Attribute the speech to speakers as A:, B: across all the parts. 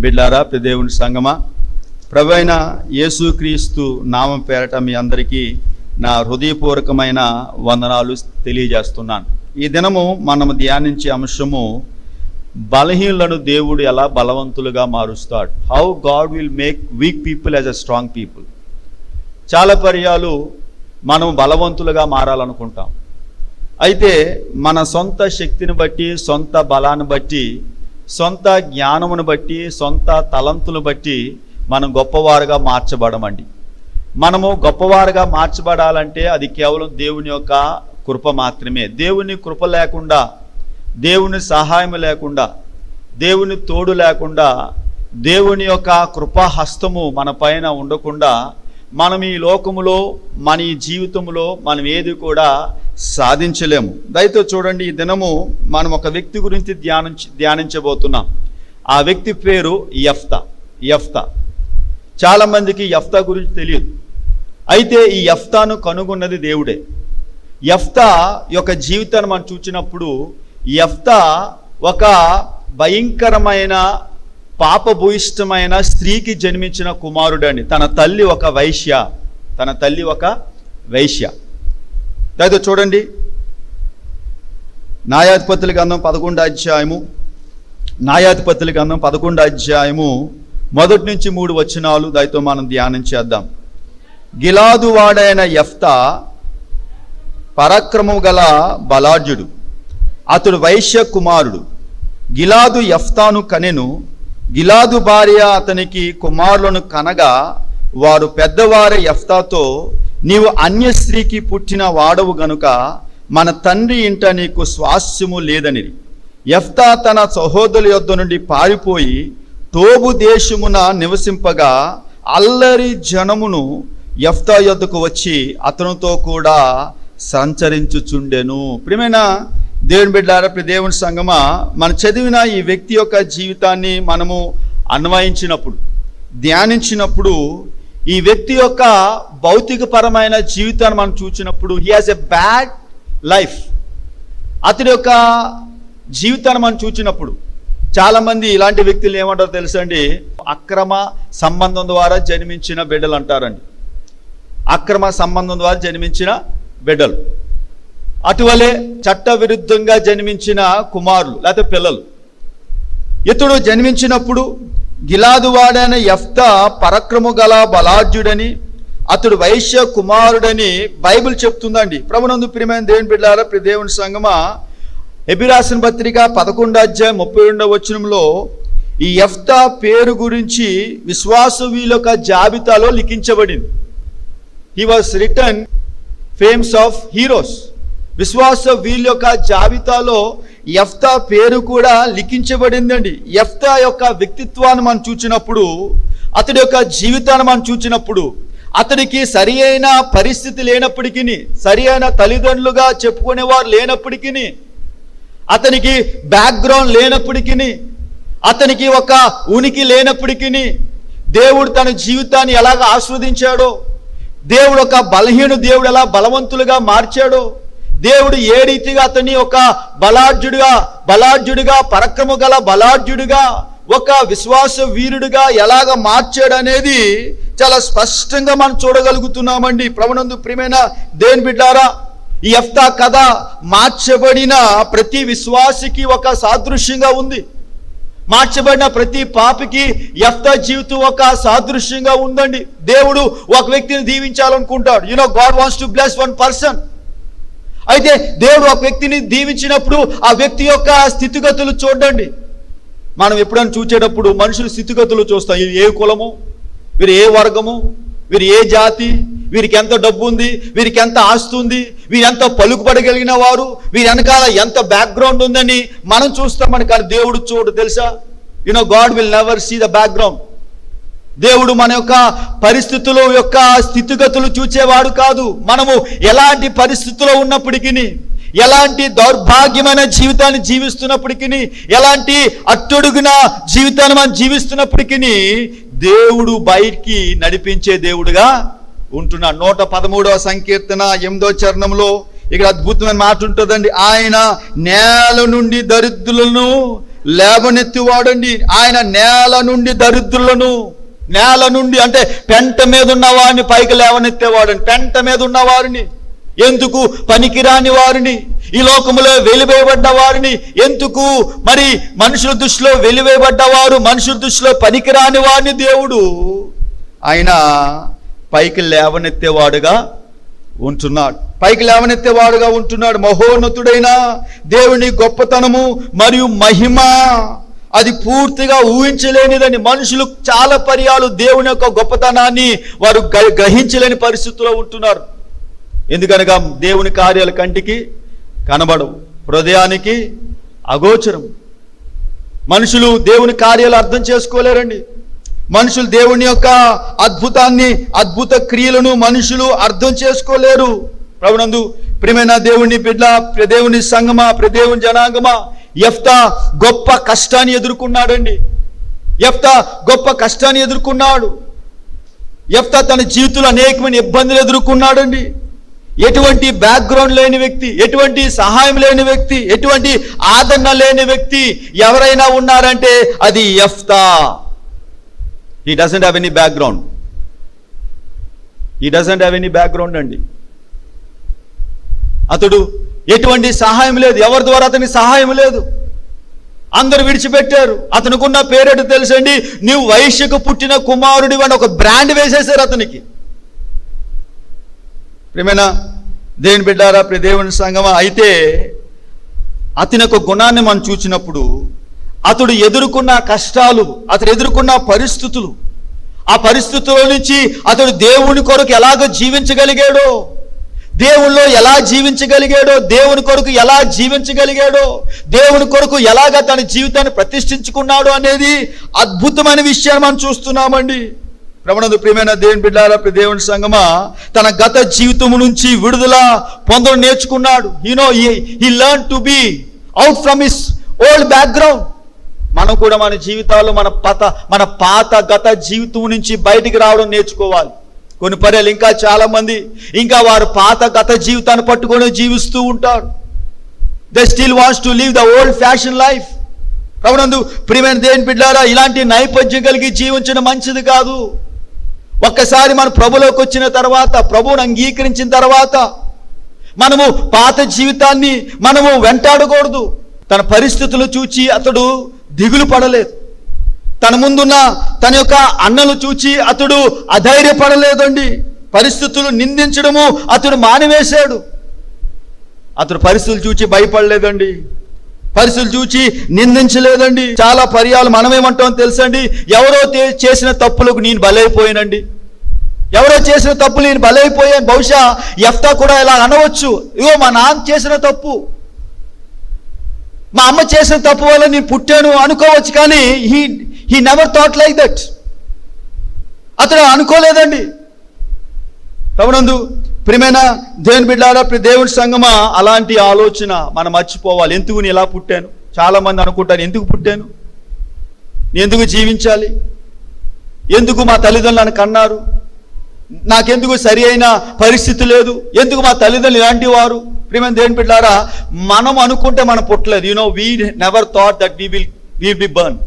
A: బిడ్లారా, దేవుని సంగమా, ప్రభువైన యేసుక్రీస్తు నామం పేరట మీ అందరికీ నా హృదయపూర్వకమైన వందనాలు తెలియజేస్తున్నాను. ఈ దినము మనం ధ్యానించే అంశము బలహీనులను దేవుడు ఎలా బలవంతులుగా మారుస్తాడు. How God will make weak people as a strong people. చాలా పర్యాలు మనం బలవంతులుగా మారాలనుకుంటాం. అయితే మన సొంత శక్తిని బట్టి, సొంత బలాన్ని బట్టి, సొంత జ్ఞానమును బట్టి, సొంత తలంతులను బట్టి మనం గొప్పవారుగా మార్చబడమండి. మనము గొప్పవారుగా మార్చబడాలంటే అది కేవలం దేవుని యొక్క కృప మాత్రమే. దేవుని కృప లేకుండా, దేవుని సహాయం లేకుండా, దేవుని తోడు లేకుండా, దేవుని యొక్క కృపాహస్తము మన పైన ఉండకుండా మనం ఈ లోకములో, మన ఈ జీవితంలో మనం ఏది కూడా సాధించలేము. దయతో చూడండి, ఈ దినము మనం ఒక వ్యక్తి గురించి ధ్యానించబోతున్నాం. ఆ వ్యక్తి పేరు యెఫ్తా. చాలామందికి యెఫ్తా గురించి తెలియదు. అయితే ఈ యెఫ్తాను కనుగొన్నది దేవుడే. యెఫ్తా యొక్క జీవితాన్ని మనం చూసినప్పుడు యెఫ్తా ఒక భయంకరమైన పాపభూయిష్టమైన స్త్రీకి జన్మించిన కుమారుడని. తన తల్లి ఒక వైశ్య. అయితే చూడండి, న్యాయాధిపతుల గ్రంథం 11 అధ్యాయము 1 నుంచి 3 వచనాలు దయతో మనం ధ్యానం చేద్దాం. గిలాదు వాడైన యెఫ్తా పరాక్రమము గల బలాఢ్యుడు, అతడు వైశ్య కుమారుడు. గిలాదు యెఫ్తాను కనెను. గిలాదు భార్య అతనికి కుమారులను కనగా వారు పెద్దవారే యెఫ్తాతో, నీవు అన్య స్త్రీకి పుట్టిన వాడవు గనుక మన తండ్రి ఇంట నీకు స్వాస్థ్యము లేదనిరి. యెఫ్తా తన సహోదరుల యొద్ద నుండి పారిపోయి టోబు దేశమున నివసింపగా అల్లరి జనమును యెఫ్తా యొద్దకు వచ్చి అతనితో కూడా సంచరించుచుండెను. ప్రియమైన దేవుని బిడ్డలారా, దేవుని సంగమా, మనం చదివిన ఈ వ్యక్తి యొక్క జీవితాన్ని మనము అన్వయించినప్పుడు, ధ్యానించినప్పుడు, ఈ వ్యక్తి యొక్క భౌతికపరమైన జీవితాన్ని మనం చూసినప్పుడు he has a bad life. అతని యొక్క జీవితాన్ని మనం చూసినప్పుడు చాలామంది ఇలాంటి వ్యక్తులు ఏమంటారో తెలుసండి, అక్రమ సంబంధం ద్వారా జన్మించిన బిడ్డలు అంటారండి. అక్రమ సంబంధం ద్వారా జన్మించిన బిడ్డలు, అటువలే చట్ట విరుద్ధంగా జన్మించిన కుమారులు లేకపోతే పిల్లలు. ఇతడు జన్మించినప్పుడు గిలాదు వాడైన యెఫ్తా పరాక్రమము గల బలాఢ్యుడని, అతడు వైశ్య కుమారుడని బైబిల్ చెప్తుందండి. ప్రభునందు ప్రియమైన దేవుని బిడ్డలారా, దేవుని సంగమా, హెబ్రీ రాసిన పత్రిక 11 అధ్యాయం 32వ వచనంలో ఈ యెఫ్తా పేరు గురించి విశ్వాసవీయుల యొక్క జాబితాలో లిఖించబడింది. He was written fames of heroes. విశ్వాస వీళ్ళ యొక్క జాబితాలో యెఫ్తా పేరు కూడా లిఖించబడిందండి. యెఫ్తా యొక్క వ్యక్తిత్వాన్ని మనం చూసినప్పుడు, అతడి యొక్క జీవితాన్ని మనం చూసినప్పుడు, అతడికి సరి అయిన పరిస్థితి లేనప్పటికీ, సరి అయిన తల్లిదండ్రులుగా చెప్పుకునేవారు లేనప్పటికీ, అతనికి బ్యాక్గ్రౌండ్ లేనప్పటికీ, అతనికి ఒక ఉనికి లేనప్పటికీ, దేవుడు తన జీవితాన్ని ఎలాగ ఆస్వాదించాడో, దేవుడు ఒక దేవుడు ఎలా బలవంతులుగా మార్చాడో, దేవుడు ఏ రీతిగా అతన్ని ఒక బలాఢ్యుడిగా పరాక్రమము గల బలాఢ్యుడిగా, ఒక విశ్వాస వీరుడిగా ఎలాగ మార్చాడు అనేది చాలా స్పష్టంగా మనం చూడగలుగుతున్నామండి. ప్రభునందు ప్రియమైన దేవుని బిడ్డలారా, ఈ యెఫ్తా కథ మార్చబడిన ప్రతి విశ్వాసికి ఒక సాదృశ్యంగా ఉంది. మార్చబడిన ప్రతి పాపికి యెఫ్తా జీవితం ఒక సాదృశ్యంగా ఉందండి. దేవుడు ఒక వ్యక్తిని దీవించాలనుకుంటాడు. God wants to bless one person. అయితే దేవుడు ఒక వ్యక్తిని దీవించినప్పుడు ఆ వ్యక్తి యొక్క స్థితిగతులు చూడండి. మనం ఎప్పుడైనా చూసేటప్పుడు మనుషుల స్థితిగతులు చూస్తాం. ఇది ఏ కులము, వీరు ఏ వర్గము, వీరు ఏ జాతి, వీరికి ఎంత డబ్బు ఉంది, వీరికి ఎంత ఆస్తి ఉంది, వీరు ఎంత పలుకుబడగలిగిన వారు, వీరి వెనకాల ఎంత బ్యాక్గ్రౌండ్ ఉందని మనం చూస్తామని. కానీ దేవుడు చూడు తెలుసా, God will never see the background. దేవుడు మన యొక్క పరిస్థితుల యొక్క స్థితిగతులు చూచేవాడు కాదు. మనము ఎలాంటి పరిస్థితుల్లో ఉన్నప్పటికీ, ఎలాంటి దౌర్భాగ్యమైన జీవితాన్ని జీవిస్తున్నప్పటికీ, ఎలాంటి అట్టడుగున జీవితాన్ని మనం జీవిస్తున్నప్పటికీ దేవుడు బయటికి నడిపించే దేవుడుగా ఉంటున్నాడు. 113వ సంకీర్తన 8వ చరణంలో ఇక్కడ అద్భుతమైన మాట ఉంటుందండి. ఆయన నేల నుండి దరిద్రులను లేవనెత్తివాడండి. ఆయన నేల నుండి దరిద్రులను, నేల నుండి అంటే పెంట మీద ఉన్న వారిని పైకి లేవనెత్తేవాడండి. పెంట మీద ఉన్న వారిని, ఎందుకు పనికిరాని వారిని, ఈ లోకములో వెలివేయబడ్డ వారిని, ఎందుకు మరి మనుషుల దృష్టిలో వెలివేయబడ్డవారు, మనుషుల దృష్టిలో పనికిరాని వారిని దేవుడు ఆయన పైకి లేవనెత్తేవాడుగా ఉంటున్నాడు. పైకి లేవనెత్తేవాడుగా ఉంటున్నాడు. మహోన్నతుడైన దేవుని గొప్పతనము మరియు మహిమ అది పూర్తిగా ఊహించలేనిదని. మనుషులు చాలా పర్యాలు దేవుని యొక్క గొప్పతనాన్ని వారు గ్రహించలేని పరిస్థితుల్లో ఉంటున్నారు. ఎందుకనగా దేవుని కార్యాల కంటికి కనబడవు, హృదయానికి అగోచరం. మనుషులు దేవుని కార్యాలు అర్థం చేసుకోలేరండి. మనుషులు దేవుని యొక్క అద్భుత క్రియలను మనుషులు అర్థం చేసుకోలేరు. ప్రభునందు ప్రియమైన దేవుని బిడ్డ, దేవుని సంగమా, దేవుని జనాంగమా, యెఫ్తా గొప్ప కష్టాన్ని ఎదుర్కొన్నాడండి. యెఫ్తా గొప్ప కష్టాన్ని ఎదుర్కొన్నాడు. యెఫ్తా తన జీవితంలో అనేకమైన ఇబ్బందులు ఎదుర్కొన్నాడండి. ఎటువంటి బ్యాక్గ్రౌండ్ లేని వ్యక్తి, ఎటువంటి సహాయం లేని వ్యక్తి, ఎటువంటి ఆదరణ లేని వ్యక్తి ఎవరైనా ఉన్నారంటే అది యెఫ్తా. He doesn't have any background. He doesn't have any background అండి. అతడు ఎటువంటి సహాయం లేదు, ఎవరి ద్వారా అతనికి సహాయం లేదు. అందరూ విడిచిపెట్టారు. అతనుకున్న పేరేటు తెలుసండి, నీవు వైశ్యకు పుట్టిన కుమారుడి అని ఒక బ్రాండ్ వేసేశారు అతనికి. ప్రియమైన దేవుని బిడ్డారా, దేవుని సంగమా, అయితే అతని యొక్క గుణాన్ని మనం చూసినప్పుడు అతడు ఎదుర్కొన్న కష్టాలు, అతడు ఎదుర్కొన్న పరిస్థితులు, ఆ పరిస్థితుల నుంచి అతడు దేవుని కొరకు ఎలాగ జీవించగలిగాడో, దేవుల్లో ఎలా జీవించగలిగాడో, దేవుని కొరకు ఎలా జీవించగలిగాడో, దేవుని కొరకు ఎలాగ తన జీవితాన్ని ప్రతిష్ఠించుకున్నాడో అనేది అద్భుతమైన విషయాన్ని మనం చూస్తున్నామండి. ప్రభునందు ప్రియమైన దేవుని బిడ్డలారా, దేవుని సంగమా, తన గత జీవితం నుంచి విడుదల పొందడం నేర్చుకున్నాడు. he learned to be out from his old background. మనం కూడా మన జీవితాల్లో మన పాత గత జీవితం నుంచి బయటికి రావడం నేర్చుకోవాలి. కొన్ని పర్యాలు ఇంకా చాలా మంది ఇంకా వారు పాత గత జీవితాన్ని పట్టుకొని జీవిస్తూ ఉంటారు. They still wants to live the old fashion life. ప్రభునందు ప్రియమైన దేవుని బిడ్డలారా, ఇలాంటి నైపుణ్యం కలిగి జీవించడం మంచిది కాదు. ఒక్కసారి మన ప్రభులోకి వచ్చిన తర్వాత, ప్రభువుని అంగీకరించిన తర్వాత మనము పాత జీవితాన్ని మనము వెంటాడకూడదు. తన పరిస్థితులు చూచి అతడు దిగులు పడలేదు. తన ముందున్న తన యొక్క అన్నలు చూచి అతడు అధైర్యపడలేదండి. పరిస్థితులు నిందించడము అతడు మానివేశాడు. అతడు పరిస్థితులు చూచి భయపడలేదండి, పరిస్థితులు చూచి నిందించలేదండి. చాలా పర్యాలు మనమేమంటాం తెలుసండి, ఎవరో చేసిన తప్పులకు నేను బలైపోయానండి, ఎవరో చేసిన తప్పులు నేను బలైపోయాను. బహుశా యెఫ్తా కూడా ఇలా అనవచ్చు, ఇగో మా నాన్న చేసిన తప్పు, మా అమ్మ చేసిన తప్పు వల్ల నేను పుట్టాను అనుకోవచ్చు. కానీ he never thought like that. అతడు అనుకోలేదండి. ప్రభునందు ప్రియమైన దేవుని బిడ్డలారా, దేవుని సంగమా, అలాంటి ఆలోచన మనం మర్చిపోవాలి. ఎందుకు నేను ఇలా పుట్టాను? చాలా మంది అనుకుంటాను, ఎందుకు పుట్టాను, నేను ఎందుకు జీవించాలి, ఎందుకు మా తల్లిదండ్రులు నన్ను కన్నారు, నాకెందుకు సరి అయిన పరిస్థితి లేదు, ఎందుకు మా తల్లిదండ్రులు ఇలాంటి వారు. ప్రియమైన దేవుని బిడ్డలారా, మనం అనుకుంటే మనం పుట్టలేదు. We never thought that we will be burn.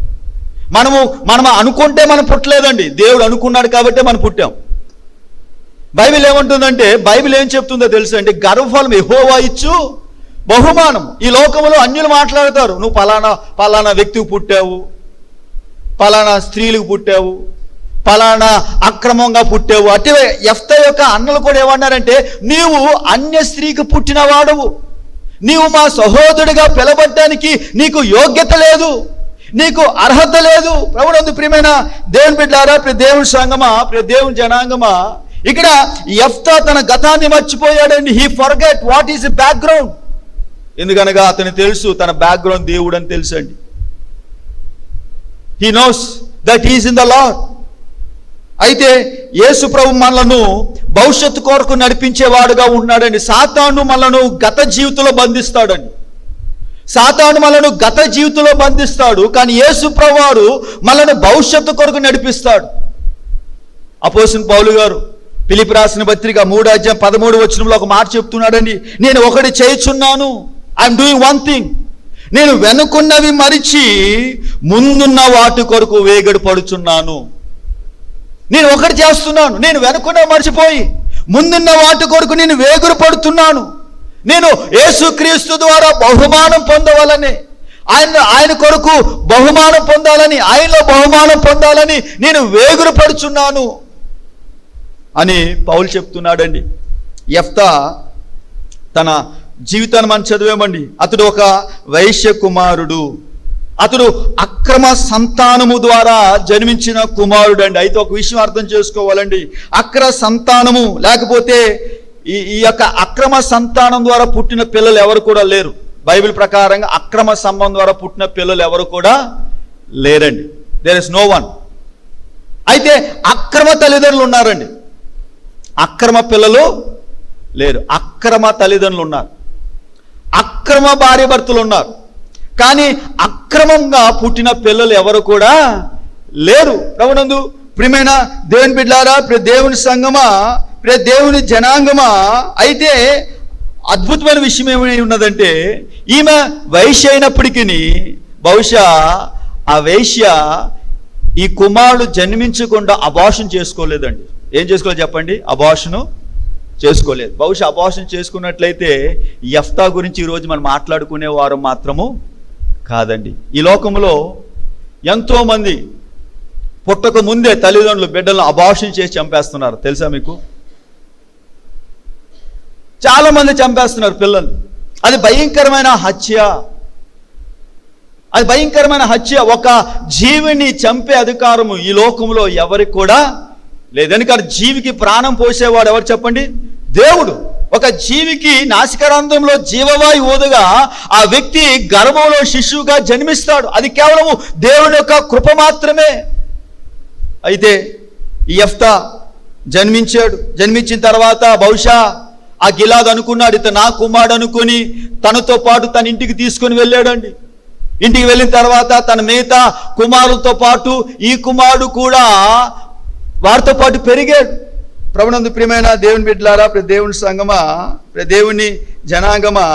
A: మనం అనుకుంటే మనం పుట్టలేదండి, దేవుడు అనుకున్నాడు కాబట్టి మనం పుట్టాం. బైబిల్ ఏమంటుందంటే, బైబిల్ ఏం చెప్తుందో తెలుసు అండి, గర్వఫలం యెహోవా ఇచ్చు బహుమానం. ఈ లోకంలో అన్యులు మాట్లాడతారు, నువ్వు పలానా వ్యక్తికి పుట్టావు, పలానా స్త్రీలకు పుట్టావు, పలానా అక్రమంగా పుట్టావు. అటే యెఫ్తా యొక్క అన్నలు కూడా ఏమన్నారంటే, నీవు అన్య స్త్రీకి పుట్టిన వాడవు, నీవు మా సహోదరుడిగా పిలవడానికి నీకు యోగ్యత లేదు, నీకు అర్హత లేదు. ప్రభునందు ప్రియమైన దేవుని బిడ్డలారా, దేవుని సంగమా, దేవుని జనాంగమా, ఇక్కడ యెఫ్తా తన గతాన్ని మర్చిపోయాడండి. He forget what is the background. ఎందుకనగా అతనికి తెలుసు తన బ్యాక్గ్రౌండ్ దేవుడు అని తెలుసు అండి. He knows that is in the Lord. అయితే యేసు ప్రభు మనలను భవిష్యత్తు కొరకు నడిపించేవాడుగా ఉన్నాడండి. సాతాను మనలను గత జీవితంలో బంధిస్తాడండి. సాతాను మనలను గత జీవితంలో బంధిస్తాడు, కానీ యేసు ప్రభు వారు మనలను భవిష్యత్తు కొరకు నడిపిస్తాడు. అపోస్తలుడైన పౌలు గారు ఫిలిప్పీ రాసిన పత్రిక 3:13 వచనంలో ఒక మాట చెప్తున్నాడండి, నేను ఒకటి చేయుచున్నాను, ఐఎమ్ డూయింగ్ వన్ థింగ్, నేను వెనుకున్నవి మరిచి ముందున్న వాటి కొరకు వేగడు పడుచున్నాను. నేను ఒకటి చేస్తున్నాను, నేను వెనుకున్నవి మర్చిపోయి ముందున్న వాటి కొరకు నేను వేగురు పడుతున్నాను. నేను యేసుక్రీస్తు ద్వారా బహుమానం పొందవాలని, ఆయన కొరకు బహుమానం పొందాలని, ఆయనలో బహుమానం పొందాలని నేను వేగురు పడుచున్నాను అని పౌలు చెప్తున్నాడండి. యెఫ్తా తన జీవితాన్ని మనం చదివామండి. అతడు ఒక వైశ్య కుమారుడు, అతడు అక్రమ సంతానము ద్వారా జన్మించిన కుమారుడు అండి. అయితే ఒక విషయం అర్థం చేసుకోవాలండి, అక్రమ సంతానము లేకపోతే ఈ యొక్క అక్రమ సంతానం ద్వారా పుట్టిన పిల్లలు ఎవరు కూడా లేరు. బైబిల్ ప్రకారంగా అక్రమ సంబంధం ద్వారా పుట్టిన పిల్లలు ఎవరు కూడా లేరండి. There is no one. అయితే అక్రమ తల్లిదండ్రులు ఉన్నారండి, అక్రమ పిల్లలు లేరు. అక్రమ తల్లిదండ్రులు ఉన్నారు, అక్రమ భార్య భర్తలు ఉన్నారు, కానీ అక్రమంగా పుట్టిన పిల్లలు ఎవరు కూడా లేరు. ప్రభునందు ప్రియమైన దేవుని బిడ్డలారా, ప్రియ దేవుని సంగమా, ప్రియ దేవుని జనాంగమా, అయితే అద్భుతమైన విషయం ఏమై ఉన్నదంటే, ఈమె వైశ్య అయినప్పటికీ బహుశా ఆ వైశ్య ఈ కుమారుడు జన్మించకుండా అబార్షన్ చేసుకోలేదండి. ఏం చేసుకోలేదు చెప్పండి? అబార్షను చేసుకోలేదు. బహుశా అబార్షన్ చేసుకున్నట్లయితే యెఫ్తా గురించి ఈరోజు మనం మాట్లాడుకునే వారు మాత్రము కాదండి. ఈ లోకంలో ఎంతోమంది పుట్టక ముందే తల్లిదండ్రులు బిడ్డలను అబార్షన్ చేసి చంపేస్తున్నారు. తెలుసా మీకు? చాలా మంది చంపేస్తున్నారు పిల్లలు. అది భయంకరమైన హత్య, అది భయంకరమైన హత్య. ఒక జీవిని చంపే అధికారము ఈ లోకంలో ఎవరికి కూడా లేదు. ఎందుకంటే జీవికి ప్రాణం పోసేవాడు ఎవరు చెప్పండి? దేవుడు. ఒక జీవికి నాసికారంధ్రంలో జీవవాయు ఊదగా ఆ వ్యక్తి గర్భంలో శిశువుగా జన్మిస్తాడు. అది కేవలము దేవుని యొక్క కృప మాత్రమే. అయితే ఈ యెఫ్తా జన్మించాడు. జన్మించిన తర్వాత బహుశా ఆ గిలాదు అనుకున్నాడు, ఇతను నా కుమారుడు అనుకుని తనతో పాటు తన ఇంటికి తీసుకొని వెళ్ళాడండి. ఇంటికి వెళ్ళిన తర్వాత తన మిగతా కుమారులతో పాటు ఈ కుమారుడు కూడా వారితో పాటు పెరిగాడు. ప్రభునందు ప్రియమైన దేవుని బిడ్డలారా, ప్రియ దేవుని సంగమా, ప్రియ దేవుని జనాంగమా,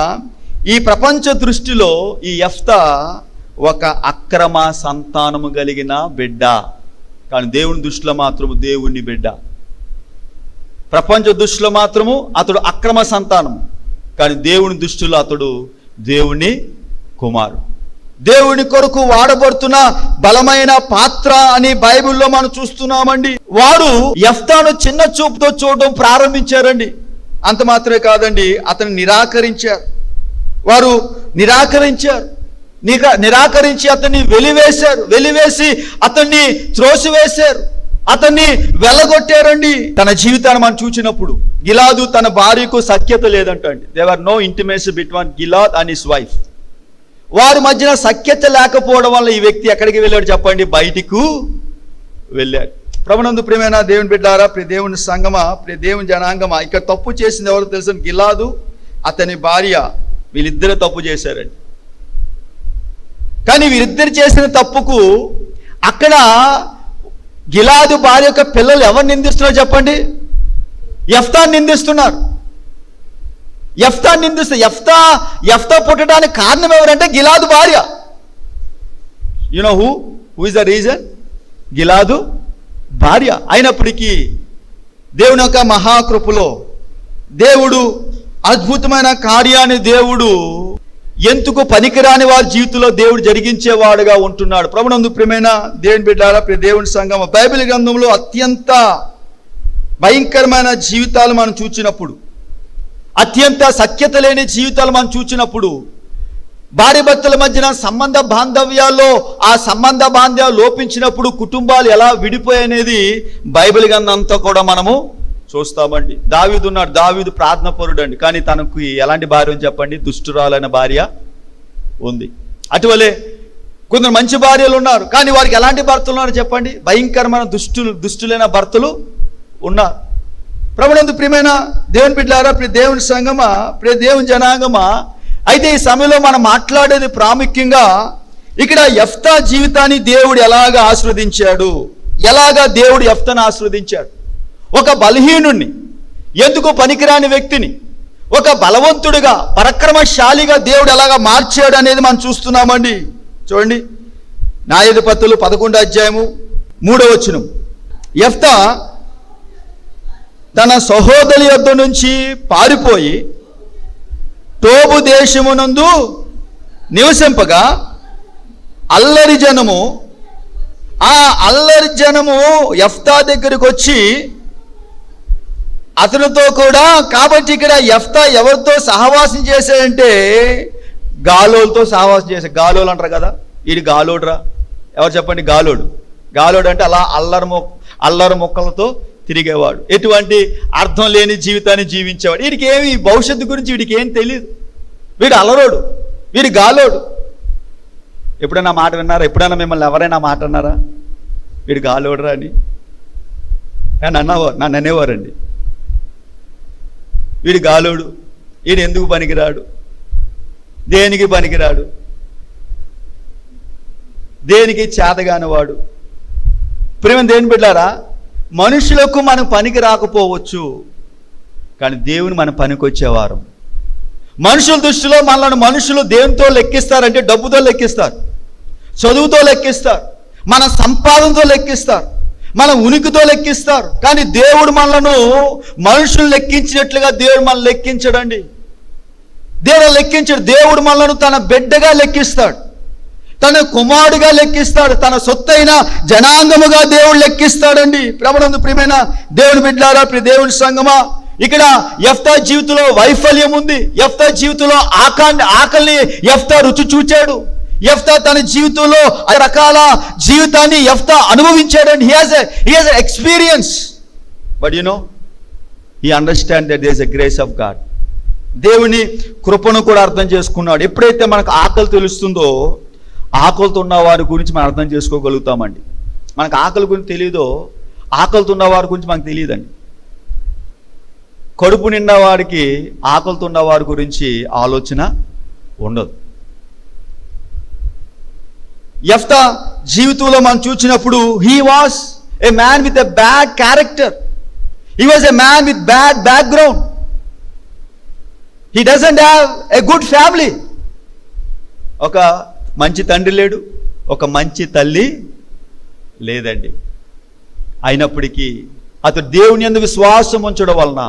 A: ఈ ప్రపంచ దృష్టిలో ఈ యెఫ్తా ఒక అక్రమ సంతానము కలిగిన బిడ్డ, కానీ దేవుని దృష్టిలో మాత్రము దేవుని బిడ్డ. ప్రపంచ దృష్టిలో మాత్రము అతడు అక్రమ సంతానము, కానీ దేవుని దృష్టిలో అతడు దేవుని కుమారుడు. దేవుని కొరకు వాడబడుతున్న బలమైన పాత్ర అని బైబిల్లో మనం చూస్తున్నామండి. వారు యెఫ్తాను చిన్న చూపుతో చూడడం ప్రారంభించారండి. అంత మాత్రమే కాదండి, అతను నిరాకరించారు. వారు నిరాకరించి అతన్ని వెలివేసి అతన్ని త్రోసివేశారు, అతన్ని వెళ్ళగొట్టారండి. తన జీవితాన్ని మనం చూసినప్పుడు గిలాదు తన భార్యకు సఖ్యత లేదంటండి. There no intimacy between Gilead and his wife. వారి మధ్యన సఖ్యత లేకపోవడం వల్ల ఈ వ్యక్తి ఎక్కడికి వెళ్ళాడు చెప్పండి? బయటికు వెళ్ళాడు. ప్రభునందు ప్రియమైన దేవుని బిడ్డారా, ప్రియ దేవుని సంగమా, ప్రియ దేవుని జనాంగమా, ఇక్కడ తప్పు చేసింది ఎవరు తెలుసు? గిలాదు అతని భార్య, వీళ్ళిద్దరే తప్పు చేశారండి. కానీ వీరిద్దరు చేసిన తప్పుకు అక్కడ గిలాదు భార్య యొక్క పిల్లలు ఎవరు నిందిస్తున్నారు చెప్పండి? యెఫ్తాను నిందిస్తున్నారు. యెఫ్తా పుట్టడానికి కారణం ఎవరంటే గిలాదు భార్య. You know who is the reason? Gilead భార్య. అయినప్పటికీ దేవుని యొక్క మహాకృపలో దేవుడు అద్భుతమైన కార్యాన్ని దేవుడు ఎందుకు పనికిరాని వారి జీవితంలో దేవుడు జరిగించేవాడుగా ఉంటున్నాడు. ప్రభునందు ప్రియమైన దేవుని బిడ్డలారా, ప్రియ దేవుని సంగమ, బైబిల్ గ్రంథంలో అత్యంత భయంకరమైన జీవితాలు మనం చూచినప్పుడు, అత్యంత సఖ్యత లేని జీవితాలు మనం చూచినప్పుడు, భార్య భర్తల మధ్యన సంబంధ బాంధవ్యాల్లో ఆ సంబంధ బాంధవ్యాలు లోపించినప్పుడు కుటుంబాలు ఎలా విడిపోయనేది బైబిల్ గ్రంథం అంతా కూడా మనము చూస్తామండి. దావీదు ఉన్నాడు, దావీదు ప్రార్థనాపరుడు అండి, కానీ తనకు ఎలాంటి భార్య అని చెప్పండి? దుష్టురాలైన భార్య ఉంది. అటువలే కొందరు మంచి భార్యలు ఉన్నారు, కానీ వారికి ఎలాంటి భర్తలు ఉన్నారు చెప్పండి? భయంకరమైన దుష్టులైన భర్తలు ఉన్నారు. ప్రభునందు ప్రియమైన దేవుని బిడ్డలారా, ప్రియ దేవుని సంగమా, ప్రియ దేవుని జనాంగమా, అయితే ఈ సమయంలో మనం మాట్లాడేది ప్రాముఖ్యంగా ఇక్కడ యెఫ్తా జీవితాన్ని దేవుడు ఎలాగా ఆశీర్వదించాడు, ఎలాగా దేవుడు యెఫ్తాను ఆశీర్వదించాడు. ఒక బలహీనుణ్ణి, ఎందుకు పనికిరాని వ్యక్తిని, ఒక బలవంతుడిగా, పరాక్రమశాలిగా దేవుడు ఎలాగా మార్చాడు అనేది మనం చూస్తున్నామండి. చూడండి, న్యాయాధిపతులు 11వ అధ్యాయము 3వ వచనం. యెఫ్తా తన సహోదరి యొద్ద నుంచి పారిపోయి టోబు దేశమునందు నివసింపగా అల్లరి జనము యెఫ్తా దగ్గరికి వచ్చి అతనితో కూడా, కాబట్టి ఇక్కడ యెఫ్తా ఎవరితో సహవాసం చేశాడంటే గాలోలతో సహవాసం చేశాడు. గాలోలు అంటారు కదా, వీడి గాలోడురా. ఎవరు చెప్పండి? గాలోడు అంటే అలా అల్లరి మొక్కలతో తిరిగేవాడు, ఎటువంటి అర్థం లేని జీవితాన్ని జీవించేవాడు. వీడికి ఏమి భవిష్యత్తు గురించి వీడికి ఏం తెలియదు. వీడు అల్లరోడు, వీడి గాలోడు. ఎప్పుడైనా మాట విన్నారా? ఎప్పుడైనా మిమ్మల్ని ఎవరైనా మాట అన్నారా వీడు గాలోడురా అని? నన్ను అనేవారండి. వీడు గాలోడు, వీడు ఎందుకు పనికిరాడు, దేనికి పనికిరాడు, దేనికి చేతగానివాడు. ప్రేమ దేని బిడ్డారా, మనుషులకు మనం పనికి రాకపోవచ్చు, కానీ దేవుని మన పనికి వచ్చేవారు. మనుషుల దృష్టిలో మనల్ని మనుషులు దేనితో లెక్కిస్తారంటే డబ్బుతో లెక్కిస్తారు, చదువుతో లెక్కిస్తారు, మన సంపాదనతో లెక్కిస్తారు, మన ఉనికితో లెక్కిస్తారు. కానీ దేవుడు మనలను మనుషులు లెక్కించినట్లుగా దేవుడు మనల్ని లెక్కించడండి. దేవుడు లెక్కించడు. దేవుడు మనలను తన బిడ్డగా లెక్కిస్తాడు, తన కుమారుడిగా లెక్కిస్తాడు, తన సొత్తైన జనాంగముగా దేవుడు లెక్కిస్తాడండి. ప్రభునందు ప్రియమైన దేవుని బిడ్డలారా, ప్రియ దేవుని సంగమా, ఇక్కడ యెఫ్తా జీవితంలో వైఫల్యం ఉంది. యెఫ్తా జీవితంలో ఆకలిని యెఫ్తా రుచి చూచాడు. యెఫ్తా తన జీవితంలో రకాల జీవితాన్ని యెఫ్తా అనుభవించాడండి. He has experience, but he understand that there is a grace of God. దేవుని కృపను కూడా అర్థం చేసుకున్నాడు. ఎప్పుడైతే మనకు ఆకలి తెలుస్తుందో, ఆకలితో ఉన్న వారి గురించి మనం అర్థం చేసుకోగలుగుతామండి. మనకు ఆకలి గురించి తెలియదో, ఆకలితో ఉన్న వారి గురించి మనకు తెలియదండి. కడుపు నిండా వాడికి ఆకలితో ఉన్న వారి గురించి ఆలోచన ఉండదు. యెఫ్తా జీవితంలో మనం చూసినప్పుడు he was a man with a bad character. He was a man with bad background. He doesn't have a good family. ఒక మంచి తండ్రి లేడు, ఒక మంచి తల్లి లేదండి. అయినప్పటికీ అతడు దేవుని యందు విశ్వాసం ఉంచడం వలన,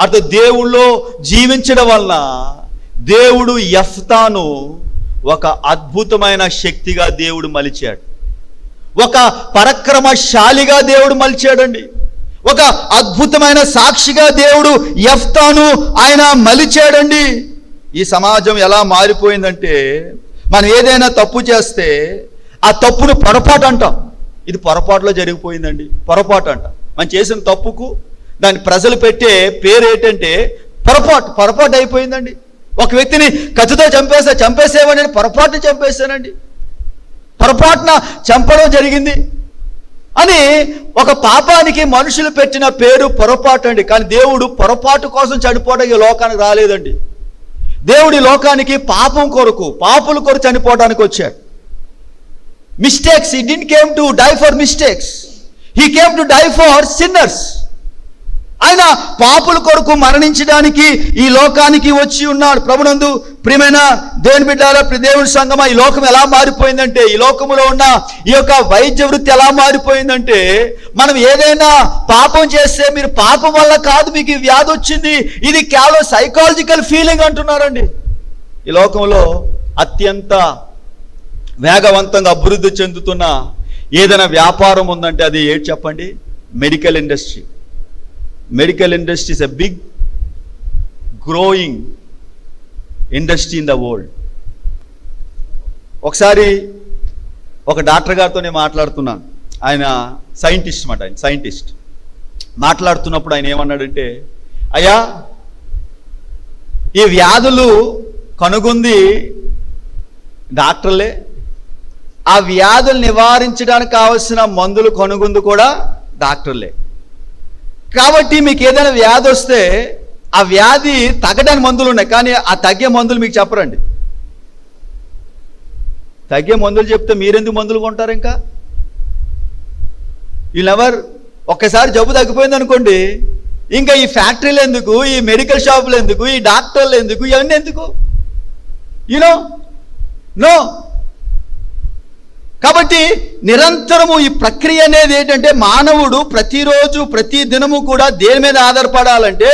A: అతడు దేవుళ్ళో జీవించడం వలన దేవుడు యెఫ్తాను ఒక అద్భుతమైన శక్తిగా దేవుడు మలిచాడు. ఒక పరాక్రమశాలిగా దేవుడు మలిచాడండి. ఒక అద్భుతమైన సాక్షిగా దేవుడు యెఫ్తాను ఆయన మలిచాడండి. ఈ సమాజం ఎలా మారిపోయిందంటే, మనం ఏదైనా తప్పు చేస్తే ఆ తప్పును పొరపాటు అంటాం. ఇది పొరపాటులో జరిగిపోయిందండి, పొరపాటు అంట. మనం చేసిన తప్పుకు దాని ప్రజలు పెట్టే పేరు ఏంటంటే పొరపాటు అయిపోయిందండి. ఒక వ్యక్తిని కత్తితో చంపేసేవాడిని పొరపాటున చంపేశానండి, పొరపాటున చంపడం జరిగింది అని ఒక పాపానికి మనుషులు పెట్టిన పేరు పొరపాటు అండి. కానీ దేవుడు పొరపాటు కోసం చనిపోవడానికి ఈ లోకానికి రాలేదండి. దేవుడి లోకానికి పాపుల కొరకు చనిపోవడానికి వచ్చాడు. Mistakes, he didn't came to die for mistakes, he came to die for sinners. ఆయన పాపుల కొరకు మరణించడానికి ఈ లోకానికి వచ్చి ఉన్నాడు. ప్రభునందు ప్రియమైన దేవుని బిడ్డలారా, దేవుని సంగమా, ఈ లోకం ఎలా మారిపోయిందంటే, ఈ లోకంలో ఉన్న ఈ యొక్క వైద్య వృత్తి ఎలా మారిపోయిందంటే, మనం ఏదైనా పాపం చేస్తే మీరు పాపం వల్ల కాదు మీకు ఈ వ్యాధి వచ్చింది, ఇది కేవలం సైకాలజికల్ ఫీలింగ్ అంటున్నారండి. ఈ లోకంలో అత్యంత వేగవంతంగా అభివృద్ధి చెందుతున్న ఏదైనా వ్యాపారం ఉందంటే అది ఏంటి చెప్పండి? Medical industry. Medical industry is a big growing industry in the world. ఒకసారి ఒక డాక్టర్ గారితో నేను మాట్లాడుతున్నాను. ఆయన సైంటిస్ట్ అన్నమాట. ఆయన సైంటిస్ట్ మాట్లాడుతున్నప్పుడు ఆయన ఏమన్నాడంటే, అయ్యా ఈ వ్యాధులు కనుగొంది డాక్టర్లే, ఆ వ్యాధులు నివారించడానికి కావలసిన మందులు కనుగొంది కూడా డాక్టర్లే. కాబట్టి మీకు ఏదైనా వ్యాధి వస్తే ఆ వ్యాధి తగ్గడానికి మందులు ఉన్నాయి, కానీ ఆ తగ్గే మందులు మీకు చెప్పరండి. తగ్గే మందులు చెప్తే మీరెందుకు మందులు కొంటారు? ఇంకా వీళ్ళెవరు ఒక్కసారి జబ్బు తగ్గిపోయింది అనుకోండి, ఇంకా ఈ ఫ్యాక్టరీలు ఎందుకు, ఈ మెడికల్ షాపులు ఎందుకు, ఈ డాక్టర్లు ఎందుకు, ఇవన్నీ ఎందుకు? నో. కాబట్టి నిరంతరము ఈ ప్రక్రియ అనేది ఏంటంటే, మానవుడు ప్రతిరోజు ప్రతి దినము కూడా దేని మీద ఆధారపడాలంటే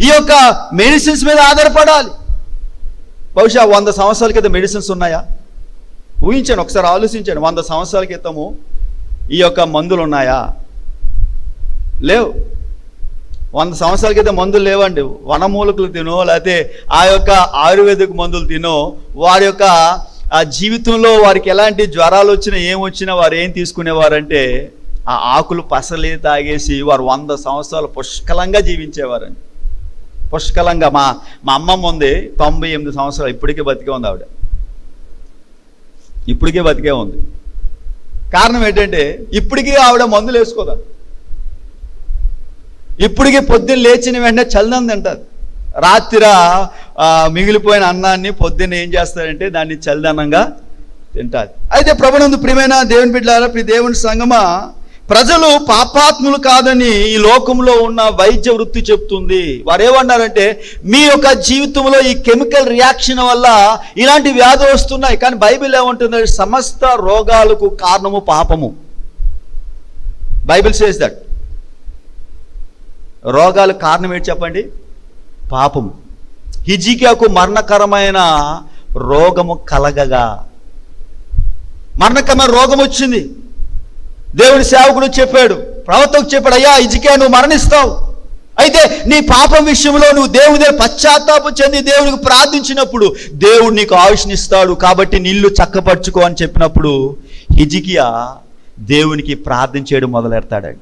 A: ఈ యొక్క మెడిసిన్స్ మీద ఆధారపడాలి. బహుశా 100 సంవత్సరాల క్రితం మెడిసిన్స్ ఉన్నాయా? ఊహించండి, ఒకసారి ఆలోచించండి. 100 సంవత్సరాల క్రితము ఈ యొక్క మందులు ఉన్నాయా? లేవు. 100 సంవత్సరాల క్రితం మందులు లేవండి. వనమూలికలు తినో, లేకపోతే ఆ యొక్క ఆయుర్వేదిక్ మందులు తినో, వారి యొక్క ఆ జీవితంలో వారికి ఎలాంటి జ్వరాలు వచ్చినా ఏమొచ్చినా వారు ఏం తీసుకునేవారంటే ఆ ఆకులు పసలే తాగేసి వారు 100 సంవత్సరాలు పుష్కలంగా జీవించేవారండి. పుష్కలంగా. మా అమ్మమ్మ ఉంది, 98 సంవత్సరాలు, ఇప్పటికే బతికే ఉంది ఆవిడ. ఇప్పటికే బతికే ఉంది. కారణం ఏంటంటే ఇప్పటికీ ఆవిడ మందులు వేసుకోదా. ఇప్పటికీ పొద్దున్న లేచిన వెంటనే చల్లని తింటారు. రాత్రి మిగిలిపోయిన అన్నాన్ని పొద్దున్న ఏం చేస్తారంటే దాన్ని చల్దనంగా తింటారు. అయితే ప్రభునందు ప్రియమైన దేవుని బిడ్డలారా, ప్రియ దేవుని సంగమా, ప్రజలు పాపాత్ములు కాదని ఈ లోకంలో ఉన్న వైద్య వృత్తి చెప్తుంది. వారు ఏమన్నారంటే, మీ యొక్క జీవితంలో ఈ కెమికల్ రియాక్షన్ వల్ల ఇలాంటి వ్యాధులు వస్తున్నాయి. కానీ బైబిల్ ఏమంటుంది? సమస్త రోగాలకు కారణము పాపము. Bible says that. రోగాలకు కారణం ఏంటి చెప్పండి? పాపము. హిజ్కియాకు మరణకరమైన రోగము కలగగా, మరణకరమైన రోగం వచ్చింది. దేవుడి సేవకుడు చెప్పాడు, ప్రవక్తకు చెప్పాడు, అయ్యా హిజ్కియా, నువ్వు మరణిస్తావు. అయితే నీ పాపం విషయంలో నువ్వు దేవుని దగ్గర పశ్చాత్తాపం చెంది దేవునికి ప్రార్థించినప్పుడు దేవుడు నీకు ఆయుష్నిస్తాడు, కాబట్టి నీళ్లు చక్కపరుచుకో అని చెప్పినప్పుడు హిజ్కియా దేవునికి ప్రార్థన చేయడం మొదలెడతాడు.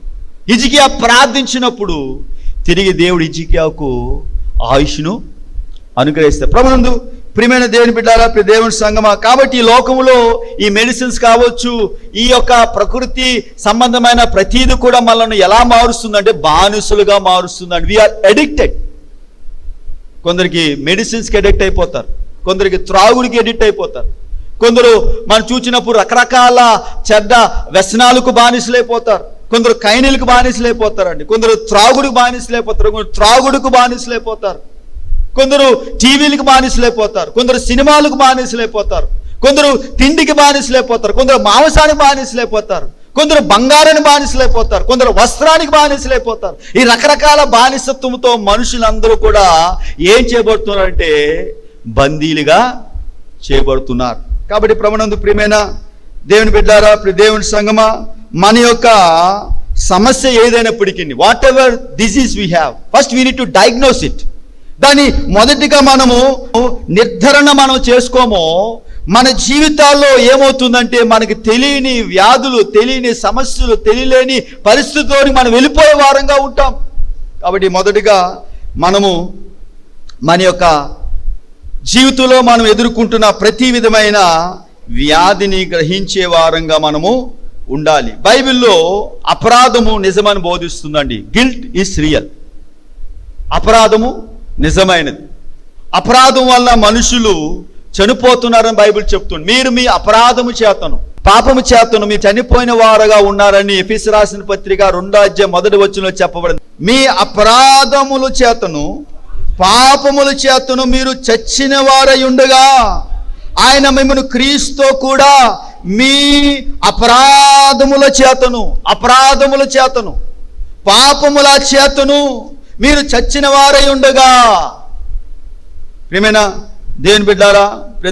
A: హిజ్కియా ప్రార్థించినప్పుడు తిరిగి దేవుడు హిజ్కియాకు ఆయుష్ను అనుగ్రహిస్తాడు. ప్రభునందు ప్రియమైన దేవుని బిడ్డలారా, ప్రియ దేవుని సంగమా, కాబట్టి ఈ లోకంలో ఈ మెడిసిన్స్ కావచ్చు, ఈ యొక్క ప్రకృతి సంబంధమైన ప్రతీది కూడా మనల్ని ఎలా మారుస్తుందంటే బానిసలుగా మారుస్తుందండి. We are addicted. కొందరికి మెడిసిన్స్కి అడిక్ట్ అయిపోతారు, కొందరికి త్రాగుడికి అడిక్ట్ అయిపోతారు, కొందరు మనం చూసినప్పుడు రకరకాల చెడ్డ వ్యసనాలకు బానిసలైపోతారు, కొందరు కైనీలకు బానిసలైపోతారండి, కొందరు త్రాగుడికి బానిసలైపోతారు, కొందరు త్రాగుడికి బానిసలైపోతారు, కొందరు టీవీలకు బానిసలైపోతారు, కొందరు సినిమాలకు బానిసలైపోతారు, కొందరు తిండికి బానిసలైపోతారు, కొందరు మాంసానికి బానిసలైపోతారు, కొందరు బంగారానికి బానిసలైపోతారు, కొందరు వస్త్రానికి బానిసలైపోతారు. ఈ రకరకాల బానిసత్వంతో మనుషులందరూ కూడా ఏం చేయబడుతున్నారంటే బందీలుగా చేయబడుతున్నారు. కాబట్టి ప్రభునందు ప్రియమైన దేవుని బిడ్డలారా, దేవుని సంగమా, మన యొక్క సమస్య ఏదైనప్పటికీ, what ever disease we have, first we need to diagnose it. దాన్ని మొదటిగా మనము నిర్ధారణ మనం చేసుకోమో, మన జీవితాల్లో ఏమవుతుందంటే మనకి తెలియని వ్యాధులు, తెలియని సమస్యలు, తెలియలేని పరిస్థితుల్లోని మనం వెళ్ళిపోయే వారంగా ఉంటాం. కాబట్టి మొదటిగా మనము మన యొక్క జీవితంలో మనం ఎదుర్కొంటున్న ప్రతి విధమైన వ్యాధిని గ్రహించే వారంగా మనము ఉండాలి. బైబిల్లో అపరాధము నిజమని బోధిస్తుందండి. Guilt is real. అపరాధము నిజమైనది. అపరాధం వల్ల మనుషులు చనిపోతున్నారని బైబిల్ చెప్తుంది. మీరు మీ అపరాధము చేతను, పాపము చేతను మీరు చనిపోయిన వారుగా ఉన్నారని ఎఫెసీయులకు రాసిన పత్రిక 2:1 చెప్పబడింది. మీ అపరాధముల చేతను పాపముల చేతను మీరు చచ్చిన వారై ఉండగా ఆయన మిమ్మల్ని క్రీస్తుతో కూడా మీ అపరాధముల చేతను పాపముల చేతను మీరు చచ్చిన వారై ఉండగా. ప్రియమైన దేవుని బిడ్డారా,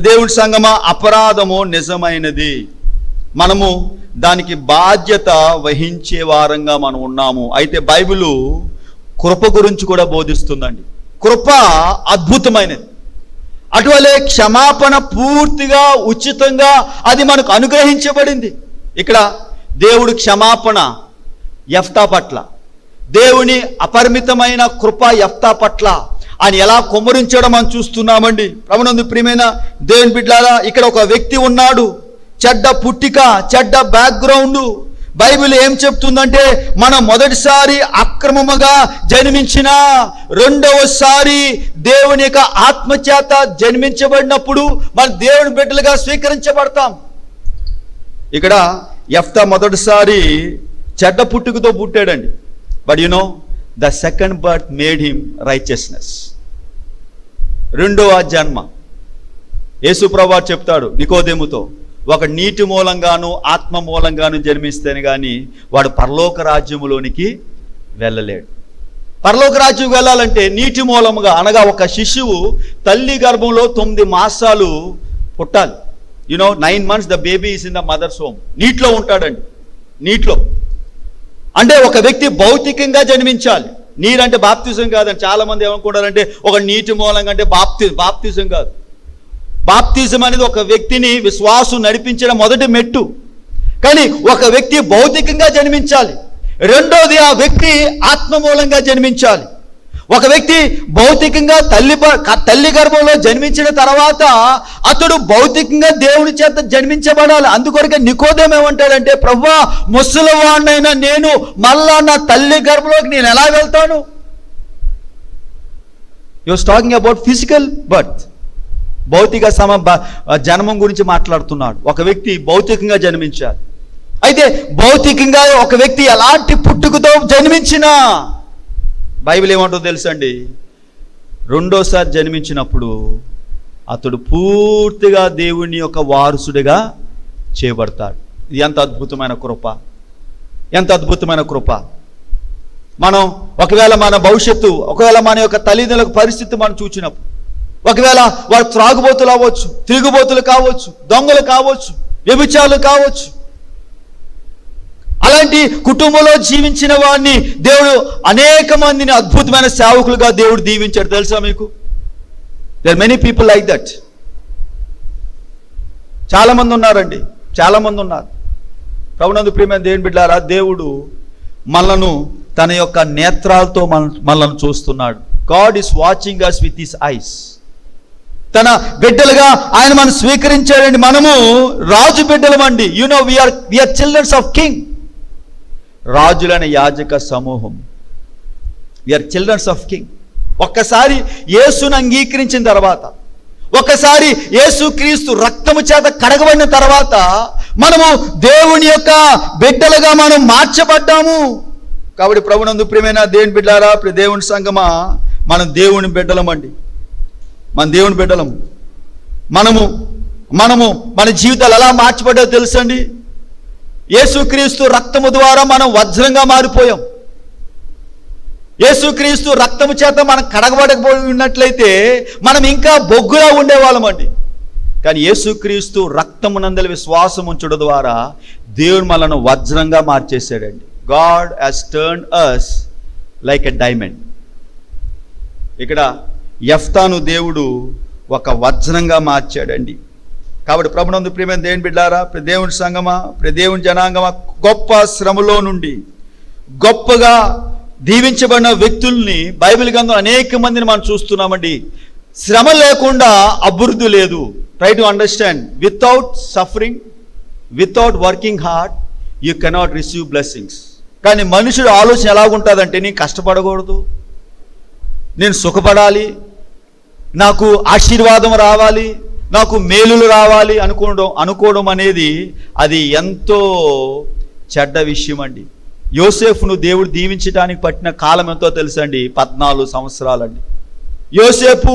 A: దేవుని సంగమా, అపరాధము నిజమైనది. మనము దానికి బాధ్యత వహించే వారంగా మనం ఉన్నాము. అయితే బైబిలు కృప గురించి కూడా బోధిస్తుందండి. కృప అద్భుతమైనది. అటువలే క్షమాపణ పూర్తిగా ఉచితంగా అది మనకు అనుగ్రహించబడింది. ఇక్కడ దేవుడు క్షమాపణ యెఫ్తా పట్ల, దేవుని అపరిమితమైన కృప యెఫ్తా పట్ల ఆయన ఎలా కుమ్మరించడం మనం చూస్తున్నామండి. ప్రభునందు ప్రియమైన దేవుని బిడ్డలారా, ఇక్కడ ఒక వ్యక్తి ఉన్నాడు, చెడ్డ పుట్టిక, చెడ్డ బ్యాక్గ్రౌండ్. బైబిల్ ఏం చెప్తుందంటే, మనం మొదటిసారి అక్రమముగా జన్మించిన, రెండవసారి దేవుని యొక్క ఆత్మచేత జన్మించబడినప్పుడు మన దేవుని బిడ్డలుగా స్వీకరించబడతాం. ఇక్కడ యెఫ్తా మొదటిసారి చెడ్డ పుట్టుకతో పుట్టాడండి. But the second birth made him righteousness. రెండవ జన్మ. యేసు ప్రభువు చెప్తాడు నికోదేముతో, ఒక నీటి మూలంగాను ఆత్మ మూలంగాను జన్మిస్తేనే కానీ వాడు పరలోక రాజ్యములోనికి వెళ్ళలేడు. పరలోక రాజ్యం వెళ్ళాలంటే నీటి మూలముగా, అనగా ఒక శిశువు తల్లి గర్భంలో 9 మాసాలు పుట్టాలి. 9 months the baby is in the mother's home. నీటిలో ఉంటాడండి. నీటిలో అంటే ఒక వ్యక్తి భౌతికంగా జన్మించాలి. నీరంటే బాప్తిజం కాదండి. చాలా మంది ఏమనుకుంటారంటే ఒక నీటి మూలంగా అంటే బాప్తిజం కాదు. బాప్తిజం అనేది ఒక వ్యక్తిని విశ్వాసం నడిపించిన మొదటి మెట్టు. కానీ ఒక వ్యక్తి భౌతికంగా జన్మించాలి. రెండోది ఆ వ్యక్తి ఆత్మ మూలంగా జన్మించాలి. ఒక వ్యక్తి భౌతికంగా తల్లి గర్భంలో జన్మించిన తర్వాత అతడు భౌతికంగా దేవుని చేత జన్మించబడాలి. అందుకొరకే నికోదేము ఏమంటాడంటే, ప్రభువా, ముసలివాడినైనా నేను మళ్ళా నా తల్లి గర్భంలోకి నేను ఎలా వెళ్తాను? You are talking about physical birth. భౌతిక జన్మం గురించి మాట్లాడుతున్నాడు. ఒక వ్యక్తి భౌతికంగా జన్మించాలి. అయితే భౌతికంగా ఒక వ్యక్తి ఎలాంటి పుట్టుకతో జన్మించినా బైబిల్ ఏమంటుందో తెలుసండి, రెండోసారి జన్మించినప్పుడు అతడు పూర్తిగా దేవుని యొక్క వారసుడిగా చేయబడతాడు. ఇది ఎంత అద్భుతమైన కృప, ఎంత అద్భుతమైన కృప. మనం ఒకవేళ మన భవిష్యత్తు, ఒకవేళ మన యొక్క తల్లిదండ్రుల పరిస్థితి మనం చూసినప్పుడు, ఒకవేళ వారు త్రాగుబోతులు అవ్వచ్చు, తిరుగుబోతులు కావచ్చు, దొంగలు కావచ్చు, వ్యభిచారులు కావచ్చు, అలాంటి కుటుంబంలో జీవించిన వాడిని దేవుడు అనేక మందిని అద్భుతమైన సేవకులుగా దేవుడు దీవించాడు. తెలుసా మీకు? There are many people like that. చాలా మంది ఉన్నారండి, చాలా మంది ఉన్నారు. ప్రభునందు ప్రియమైన దేవుని బిడ్డలారా, దేవుడు మనలను తన యొక్క నేత్రాలతో మనలను చూస్తున్నాడు. God is watching us with his eyes. తన బిడ్డలుగా ఆయన మనం స్వీకరించాడండి. మనము రాజు బిడ్డలమండి. we are children of king. రాజులైన యాజక సమూహం. we are children of king. ఒక్కసారి యేసును అంగీకరించిన తర్వాత, ఒక్కసారి యేసుక్రీస్తు రక్తము చేత కడగబడిన తర్వాత మనము దేవుని యొక్క బిడ్డలుగా మనం మార్చబడ్డాము. కాబట్టి ప్రభునందు ప్రియమైన దేవుని బిడ్డలారా, దేవుని సంగమా, మనం దేవుని బిడ్డలమండి. మన దేవుని బిడ్డలము. మనము మన జీవితాలు ఎలా మార్చబడ్డాయో తెలుసండి. యేసుక్రీస్తు రక్తము ద్వారా మనం వజ్రంగా మారిపోయాం. యేసుక్రీస్తు రక్తము చేత మనం కడగబడకపోయి ఉన్నట్లయితే మనం ఇంకా బొగ్గులా ఉండేవాళ్ళమండి. కానీ యేసుక్రీస్తు రక్తమునందలి విశ్వాసం ఉంచడం ద్వారా దేవుడు మనల్ని వజ్రంగా మార్చేశాడండి. God has turned us like a diamond. ఇక్కడ యెఫ్తాను దేవుడు ఒక వజ్రంగా మార్చాడండి. కాబట్టి ప్రభునందు ప్రియమైన దేవుని బిడ్డలారా, దేవుని సంగమా, దేవుని జనాంగమా, గొప్ప శ్రమలో నుండి గొప్పగా దీవించబడిన వ్యక్తుల్ని బైబిల్ గ్రంథం అనేక మందిని మనం చూస్తున్నామండి. శ్రమ లేకుండా అభివృద్ధి లేదు. Try to understand, without suffering, without working hard you cannot receive blessings. కానీ మనుషుడు ఆలోచన ఎలాగుంటుందంటే, నేను కష్టపడకూడదు, నేను సుఖపడాలి, నాకు ఆశీర్వాదం రావాలి, నాకు మేలులు రావాలి అనుకోవడం అనేది అది ఎంతో చెడ్డ విషయం అండి. యోసేపును దేవుడు దీవించడానికి పట్టిన కాలం ఎంతో తెలుసండి, 14 సంవత్సరాలండి. యోసేపు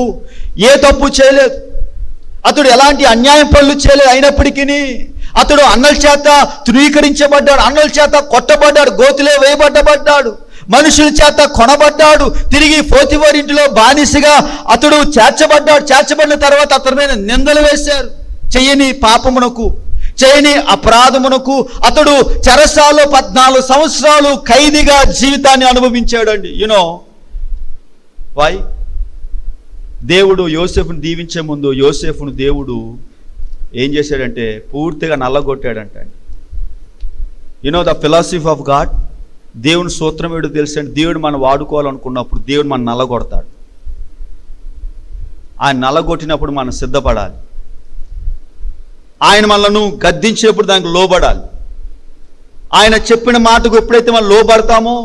A: ఏ తప్పు చేయలేదు, అతడు ఎలాంటి అన్యాయం పనులు చేయలేదు. అయినప్పటికీ అతడు అన్నల చేత ధృవీకరించబడ్డాడు, అన్నల చేత కొట్టబడ్డాడు, గోతిలో వేయబడ్డబడ్డాడు, మనుషుల చేత కొనబడ్డాడు, తిరిగి పోతిఫర్ ఇంటిలో బానిసగా అతడు చేర్చబడ్డాడు. చేర్చబడిన తర్వాత అతని మీద నిందలు వేశారు. చేయని పాపమునకు, చేయని అపరాధమునకు అతడు చెరసాలలో 14 సంవత్సరాలు ఖైదీగా జీవితాన్ని అనుభవించాడండి. వై? దేవుడు యోసేపును దీవించే ముందు యోసేపును దేవుడు ఏం చేశాడంటే పూర్తిగా నల్లగొట్టాడంట. The philosophy of God. దేవుని సూత్రం ఏడు తెలుసండి. దేవుడు మనం వాడుకోవాలనుకున్నప్పుడు దేవుడు మనం నల్లగొడతాడు. ఆయన నల్లగొట్టినప్పుడు మనం సిద్ధపడాలి. ఆయన మనను గద్దించినప్పుడు దానికి లోబడాలి. ఆయన చెప్పిన మాటకు ఎప్పుడైతే మనం లోబడతామో,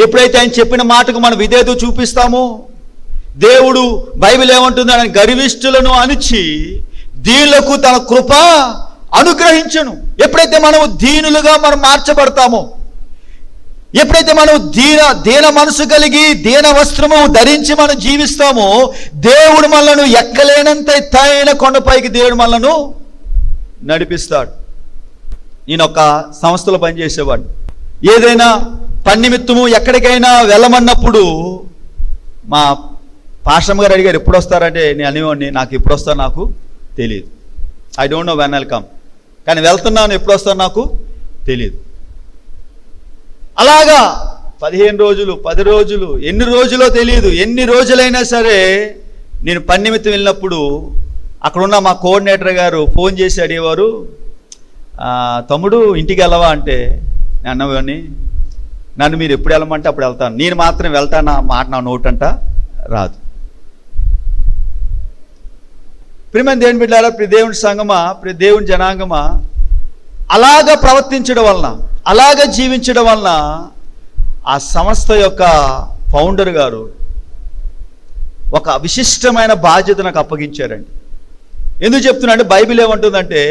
A: ఎప్పుడైతే ఆయన చెప్పిన మాటకు మనం విధేయత చూపిస్తామో, దేవుడు బైబిల్ ఏమంటుంది, ఆయన గర్విష్ఠులను అణిచి దీనులకు తన కృప అనుగ్రహించును. ఎప్పుడైతే మనము దీనులుగా మనం మార్చబడతామో, ఎప్పుడైతే మనం దీన మనసు కలిగి దీన వస్త్రము ధరించి మనం జీవిస్తామో, దేవుడు మనలను ఎక్కలేనంత ఎత్తైన కొండపైకి దేవుడు మనలను నడిపిస్తాడు. నేను ఒక సంస్థలో పనిచేసేవాడిని. ఏదైనా పని నిమిత్తము ఎక్కడికైనా వెళ్ళమన్నప్పుడు మా పాస్టమ్ గారు అడిగారు ఎప్పుడు వస్తారంటే నేను అనేవాడిని, నాకు ఎప్పుడు వస్తారో నాకు తెలియదు. I don't know when I'll come. కానీ వెళ్తున్నాను, ఎప్పుడు వస్తారో నాకు తెలియదు. అలాగా 15 రోజులు 10 రోజులు ఎన్ని రోజులో తెలియదు. ఎన్ని రోజులైనా సరే నేను పని నిమిత్తం వెళ్ళినప్పుడు అక్కడున్న మా కోఆర్డినేటర్ గారు ఫోన్ చేసి అడిగేవారు, తమ్ముడు ఇంటికి వెళ్ళవా అంటే నేను అన్నవాడిని, నన్ను మీరు ఎప్పుడు వెళ్ళమంటే అప్పుడు వెళ్తాను, నేను మాత్రం వెళ్తాను మాట నా నోటంట రాదు. ప్రియమైన దేవుని బిడ్డలారా, దేవుని సంగమా, దేవుని జనాంగమా, అలాగ ప్రవర్తించడం వలన, అలాగ జీవించడం వలన ఆ సంస్థ యొక్క ఫౌండర్ గారు ఒక విశిష్టమైన బాధ్యత నాకు అప్పగించారండి. ఎందుకు చెప్తున్నా అంటే బైబిల్ ఏమంటుందంటే,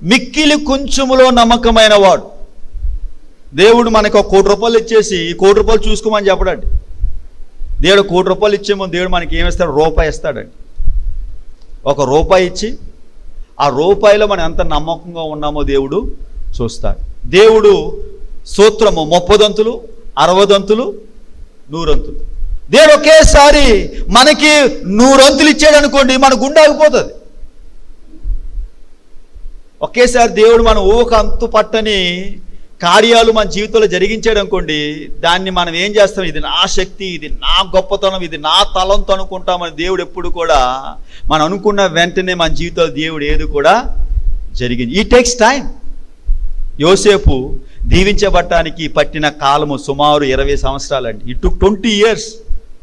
A: మిక్కిలి కొంచెములో నమ్మకమైన వాడు. దేవుడు మనకు ₹1 కోటి ఇచ్చేసి ₹1 కోటి చూసుకోమని చెప్పడండి. దేవుడు ₹1 కోటి ఇచ్చేమో దేవుడు మనకి ఏమిస్తాడు? రూపాయి ఇస్తాడండి. ₹1 ఇచ్చి ఆ రూపాయిలో మనం ఎంత నమ్మకంగా ఉన్నామో దేవుడు చూస్తాడు. దేవుడు సూత్రము 30 దంతులు 60 దంతులు 100 అంతులు. దేవుడు ఒకేసారి మనకి 100 అంతులు ఇచ్చాడు అనుకోండి, మన గుండె ఆగిపోతుంది. ఒకేసారి దేవుడు మన ఊహ అంతు పట్టని కార్యాలు మన జీవితంలో జరిగించాడు అనుకోండి, దాన్ని మనం ఏం చేస్తాం? ఇది నా శక్తి, ఇది నా గొప్పతనం, ఇది నా తలంతో అనుకుంటామని దేవుడు ఎప్పుడు కూడా మనం అనుకున్న వెంటనే మన జీవితంలో దేవుడు ఏది కూడా జరిగింది. ఈ టేక్స్ టైం. యోసేపు దీవించబడటానికి పట్టిన కాలము సుమారు 20 సంవత్సరాలండి. It took 20 years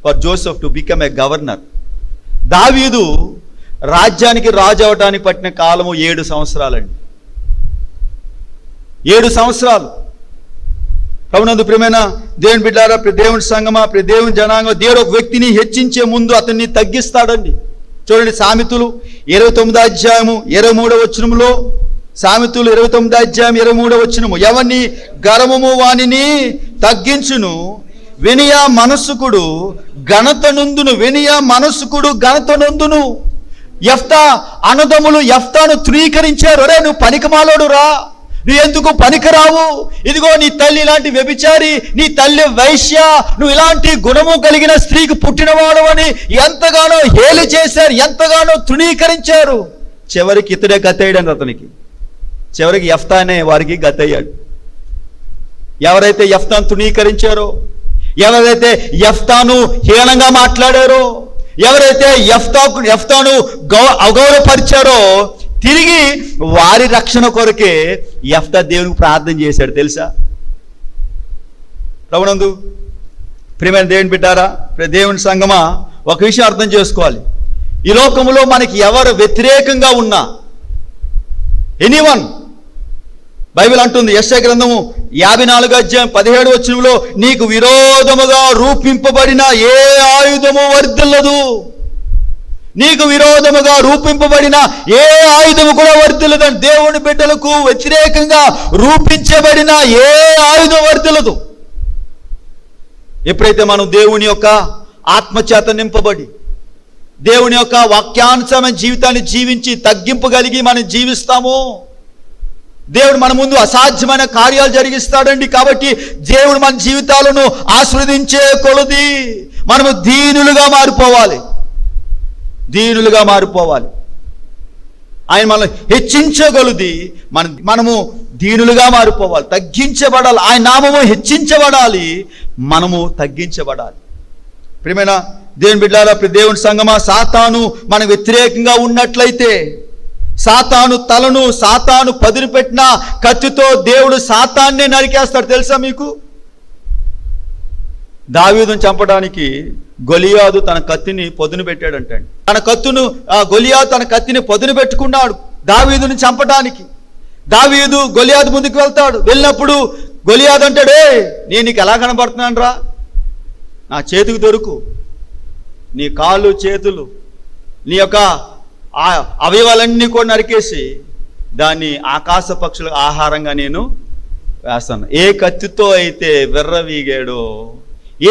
A: for Joseph to become a governor. దావీదు రాజ్యానికి రాజు అవటానికి పట్టిన కాలము 7 సంవత్సరాలండి. 7 సంవత్సరాలు. ప్రభునందు ప్రియమైన దేవుని బిడ్డలారా, దేవుని సంగమా, దేవుని జనాంగం, దేవుడు ఒక వ్యక్తిని హెచ్చించే ముందు అతన్ని తగ్గిస్తాడండి. చూడండి, సామెతలు 29వ అధ్యాయము 23వ వచనములో, సామెతలు 29వ అధ్యాయం 23వ వచనము, ఎవరిని గర్వము వానిని తగ్గించును, వినయ మనస్సుకుడు ఘనత నొందును. వినయ మనస్సుకుడు ఘనత నొందును. యెఫ్తా అన్నదమ్ములు యెఫ్తాను తృణీకరించారు. అరే నువ్వు పనికిమాలోడు రా, నువ్వు ఎందుకు పనికిరావు, ఇదిగో నీ తల్లి ఇలాంటి వ్యభిచారి, నీ తల్లి వైశ్య, నువ్వు ఇలాంటి గుణము కలిగిన స్త్రీకి పుట్టినవాడు అని ఎంతగానో హేళి చేశారు, ఎంతగానో తృణీకరించారు. చివరికి ఇతడే గతయ్యాడు. అతనికి చివరికి యెఫ్తా అనే వారికి గతయ్యాడు. ఎవరైతే యెఫ్తాను తృణీకరించారో, ఎవరైతే యెఫ్తాను హీనంగా మాట్లాడారో, ఎవరైతే యెఫ్తాను అగౌరవపరిచారో, తిరిగి వారి రక్షణ కొరకే యెఫ్తా దేవునికి ప్రార్థన చేశాడు. తెలుసా? ప్రభునందు ప్రియమైన దేవుని బిడ్డారా, దేవుని సంగమా, ఒక విషయం అర్థం చేసుకోవాలి. ఈ లోకములో మనకి ఎవరు వ్యతిరేకంగా ఉన్నా, ఎనీవన్, బైబిల్ అంటుంది యెషయా గ్రంథము 54వ అధ్యాయం 17వ వచనంలో, నీకు విరోధముగా రూపింపబడిన ఏ ఆయుధము వర్ధిల్లదు. నీకు విరోధముగా రూపింపబడిన ఏ ఆయుధము కూడా వర్ధిల్లదని. దేవుని బిడ్డలకు వ్యతిరేకంగా రూపించబడిన ఏ ఆయుధం వర్ధిల్లదు. ఎప్పుడైతే మనం దేవుని యొక్క ఆత్మచేత నింపబడి దేవుని యొక్క వాక్యానుసారమైన జీవితాన్ని జీవించి తగ్గింపగలిగి మనం జీవిస్తామో, దేవుడు మన ముందు అసాధ్యమైన కార్యాలు జరిగిస్తాడండి. కాబట్టి దేవుడు మన జీవితాలను ఆస్వాదించే కొలది మనము దీనులుగా మారిపోవాలి. దీనులుగా మారిపోవాలి. ఆయన మనల్ని హెచ్చించగలది, మనము దీనులుగా మారిపోవాలి, తగ్గించబడాలి. ఆయన నామము హెచ్చించబడాలి, మనము తగ్గించబడాలి. ప్రియమైన దేవుని బిడ్డలారా, దేవుని సంగమా, సాతాను మన వ్యతిరేకంగా ఉన్నట్లయితే, సాతాను తలను సాతాను పదును పెట్టిన కత్తితో దేవుడు సాతాన్నే నరికేస్తాడు. తెలుసా మీకు? దావీదును చంపడానికి గొలియాదు తన కత్తిని పొదును పెట్టాడంటండి. గొలియాదు తన కత్తిని పొదును పెట్టుకున్నాడు దావీదుని చంపడానికి. దావీదు గొలియాదు ముందుకు వెళ్తాడు. వెళ్ళినప్పుడు గొలియాదు అంటాడు, నేను నీకు ఎలా కనబడుతున్నాను రా, నా చేతికి దొరుకు, నీ కాళ్ళు చేతులు నీ యొక్క అవయవాలన్నీ కూడా నరికేసి దాన్ని ఆకాశ పక్షులకు ఆహారంగా నేను వేస్తాను. ఏ కత్తితో అయితే విర్రవీగాడో,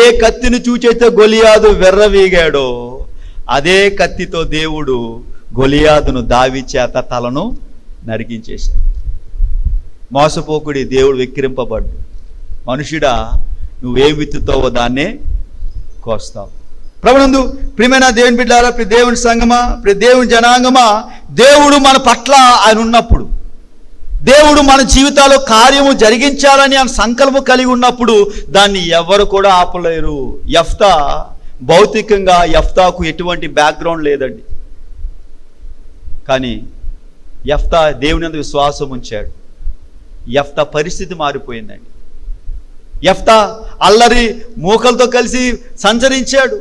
A: ఏ కత్తిని చూచైతే గొలియాదు విర్రవీగాడో, అదే కత్తితో దేవుడు గొలియాదును దావీ చేత తలను నరికించేశాడు. మోసపోకుడి, దేవుడు వెక్కిరింపబడ్డు. మనుషుడా, నువ్వేం విత్తుతావో దాన్నే కోస్తావు. ప్రభునందు ప్రియమైన దేవుని బిడ్డలారా, ప్రియ దేవుని సంగమా, ప్రియ దేవుని జనాంగమా, దేవుడు మన పట్ల ఆయన ఉన్నప్పుడు, దేవుడు మన జీవితాల్లో కార్యము జరిగించాలని ఆయన సంకల్పం కలిగి ఉన్నప్పుడు దాన్ని ఎవరు కూడా ఆపలేరు. యెఫ్తా భౌతికంగా యెఫ్తాకు ఎటువంటి బ్యాక్గ్రౌండ్ లేదండి. కానీ యెఫ్తా దేవుని యందు విశ్వాసం ఉంచాడు. యెఫ్తా పరిస్థితి మారిపోయిందండి. యెఫ్తా అల్లరి మూకలతో కలిసి సంచరించాడు,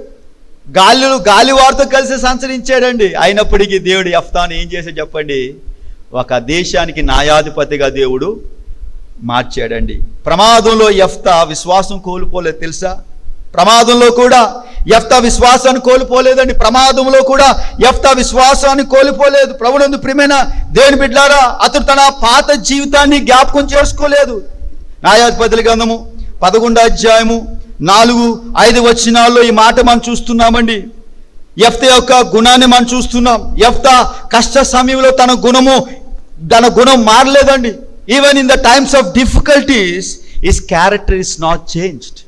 A: గాలివారితో కలిసి సంచరించాడండి. అయినప్పటికీ దేవుడు యెఫ్తాను ఏం చేశాడు చెప్పండి? ఒక దేశానికి న్యాయాధిపతిగా దేవుడు మార్చాడండి. ప్రమాదంలో యెఫ్తా విశ్వాసం కోల్పోలేదు తెలుసా? ప్రమాదంలో కూడా యెఫ్తా విశ్వాసాన్ని కోల్పోలేదండి. ప్రమాదంలో కూడా యెఫ్తా విశ్వాసాన్ని కోల్పోలేదు. ప్రభునందు ప్రియమైన దేవుని బిడ్డలారా, అతడు తన పాత జీవితాన్ని జ్ఞాపకం చేసుకోలేదు. న్యాయాధిపతుల గ్రంథము 11వ అధ్యాయము 4-5 వచనాల్లో ఈ మాట మనం చూస్తున్నామండి. యెఫ్తా యొక్క గుణాన్ని మనం చూస్తున్నాం. యెఫ్తా కష్ట సమయంలో తన గుణం మారలేదండి. Even in the times of difficulties his character is not changed.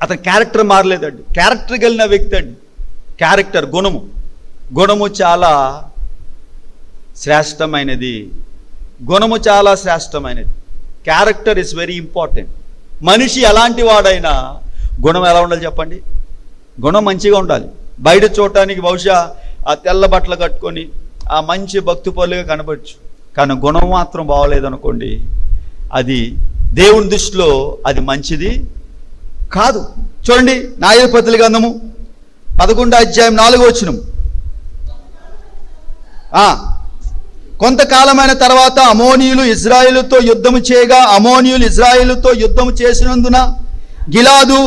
A: అతని క్యారెక్టర్ మారలేదండి. క్యారెక్టర్ కలిగిన వ్యక్తి అండి. క్యారెక్టర్, గుణము చాలా శ్రేష్టమైనది. గుణము చాలా శ్రేష్టమైనది. Character is very important. మనిషి ఎలాంటి వాడైనా గుణం ఎలా ఉండాలి చెప్పండి? గుణం మంచిగా ఉండాలి. బయట చూడటానికి బహుశా ఆ తెల్ల బట్టలు కట్టుకొని ఆ మంచి భక్తిపరులుగా కనబడచ్చు, కానీ గుణం మాత్రం బాగోలేదనుకోండి, అది దేవుని దృష్టిలో అది మంచిది కాదు. చూడండి, న్యాయాధిపతుల గ్రంథము 11వ అధ్యాయం 4వ వచనం. కొంతకాలమైన తర్వాత అమోనీయులు ఇజ్రాయేలుతో యుద్ధము చేయగా, అమోనీయులు ఇజ్రాయేలుతో యుద్ధము చేసినందున గిలాదు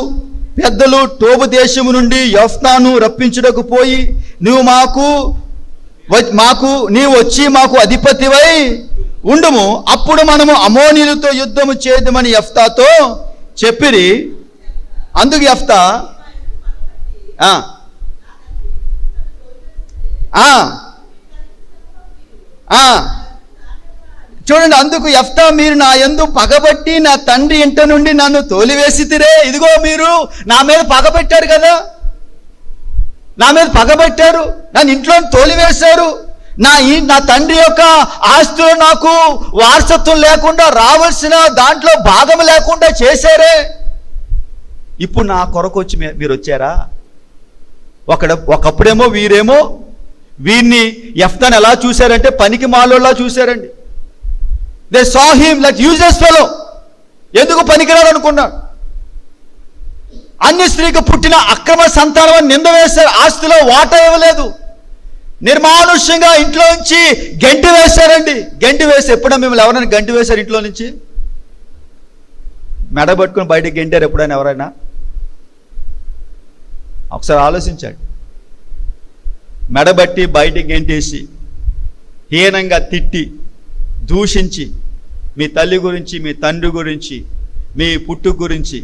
A: పెద్దలు టోబు దేశము నుండి యెఫ్తాను రప్పించుటకు పోయి, నీవు వచ్చి మాకు అధిపతివై ఉండుము, అప్పుడు మనము అమోనీయులతో యుద్ధము చేద్దామని యెఫ్తాతో చెప్పిరి. అందుకు యెఫ్తా చూడండి, అందుకు యెఫ్తా, మీరు నా యందు పగబట్టి నా తండ్రి ఇంట నుండి నన్ను తోలివేసితిరే. ఇదిగో మీరు నా మీద పగబెట్టారు కదా, నా మీద పగబెట్టారు, నన్ను ఇంట్లో తోలివేశారు, నా తండ్రి యొక్క ఆస్తిలో నాకు వారసత్వం లేకుండా, రావాల్సిన దాంట్లో భాగం లేకుండా చేశారే. ఇప్పుడు నా కొరకు వచ్చి మీరు వచ్చారా? ఒకప్పుడేమో వీరిని యెఫ్తాను ఎలా చూశారంటే పనికి మాలోలా చూశారండి. They saw him like useless fellow. ఎందుకు పనికిరాడు అనుకున్నాడు. అన్య స్త్రీకి పుట్టిన అక్రమ సంతానం అని నింద వేశారు. ఆస్తిలో వాటా ఇవ్వలేదు. నిర్మానుష్యంగా ఇంట్లో నుంచి గంటి వేశారండి. గంటి వేసి ఎప్పుడైనా మిమ్మల్ని ఎవరైనా గంటి వేశారు? ఇంట్లో నుంచి మెడబట్టుకుని బయటకు గంటారు ఎప్పుడైనా ఎవరైనా? ఒకసారి ఆలోచించండి. మెడబట్టి బయటికి గెంటేసి హీనంగా తిట్టి దూషించి మీ తల్లి గురించి, మీ తండ్రి గురించి, మీ పుట్టు గురించి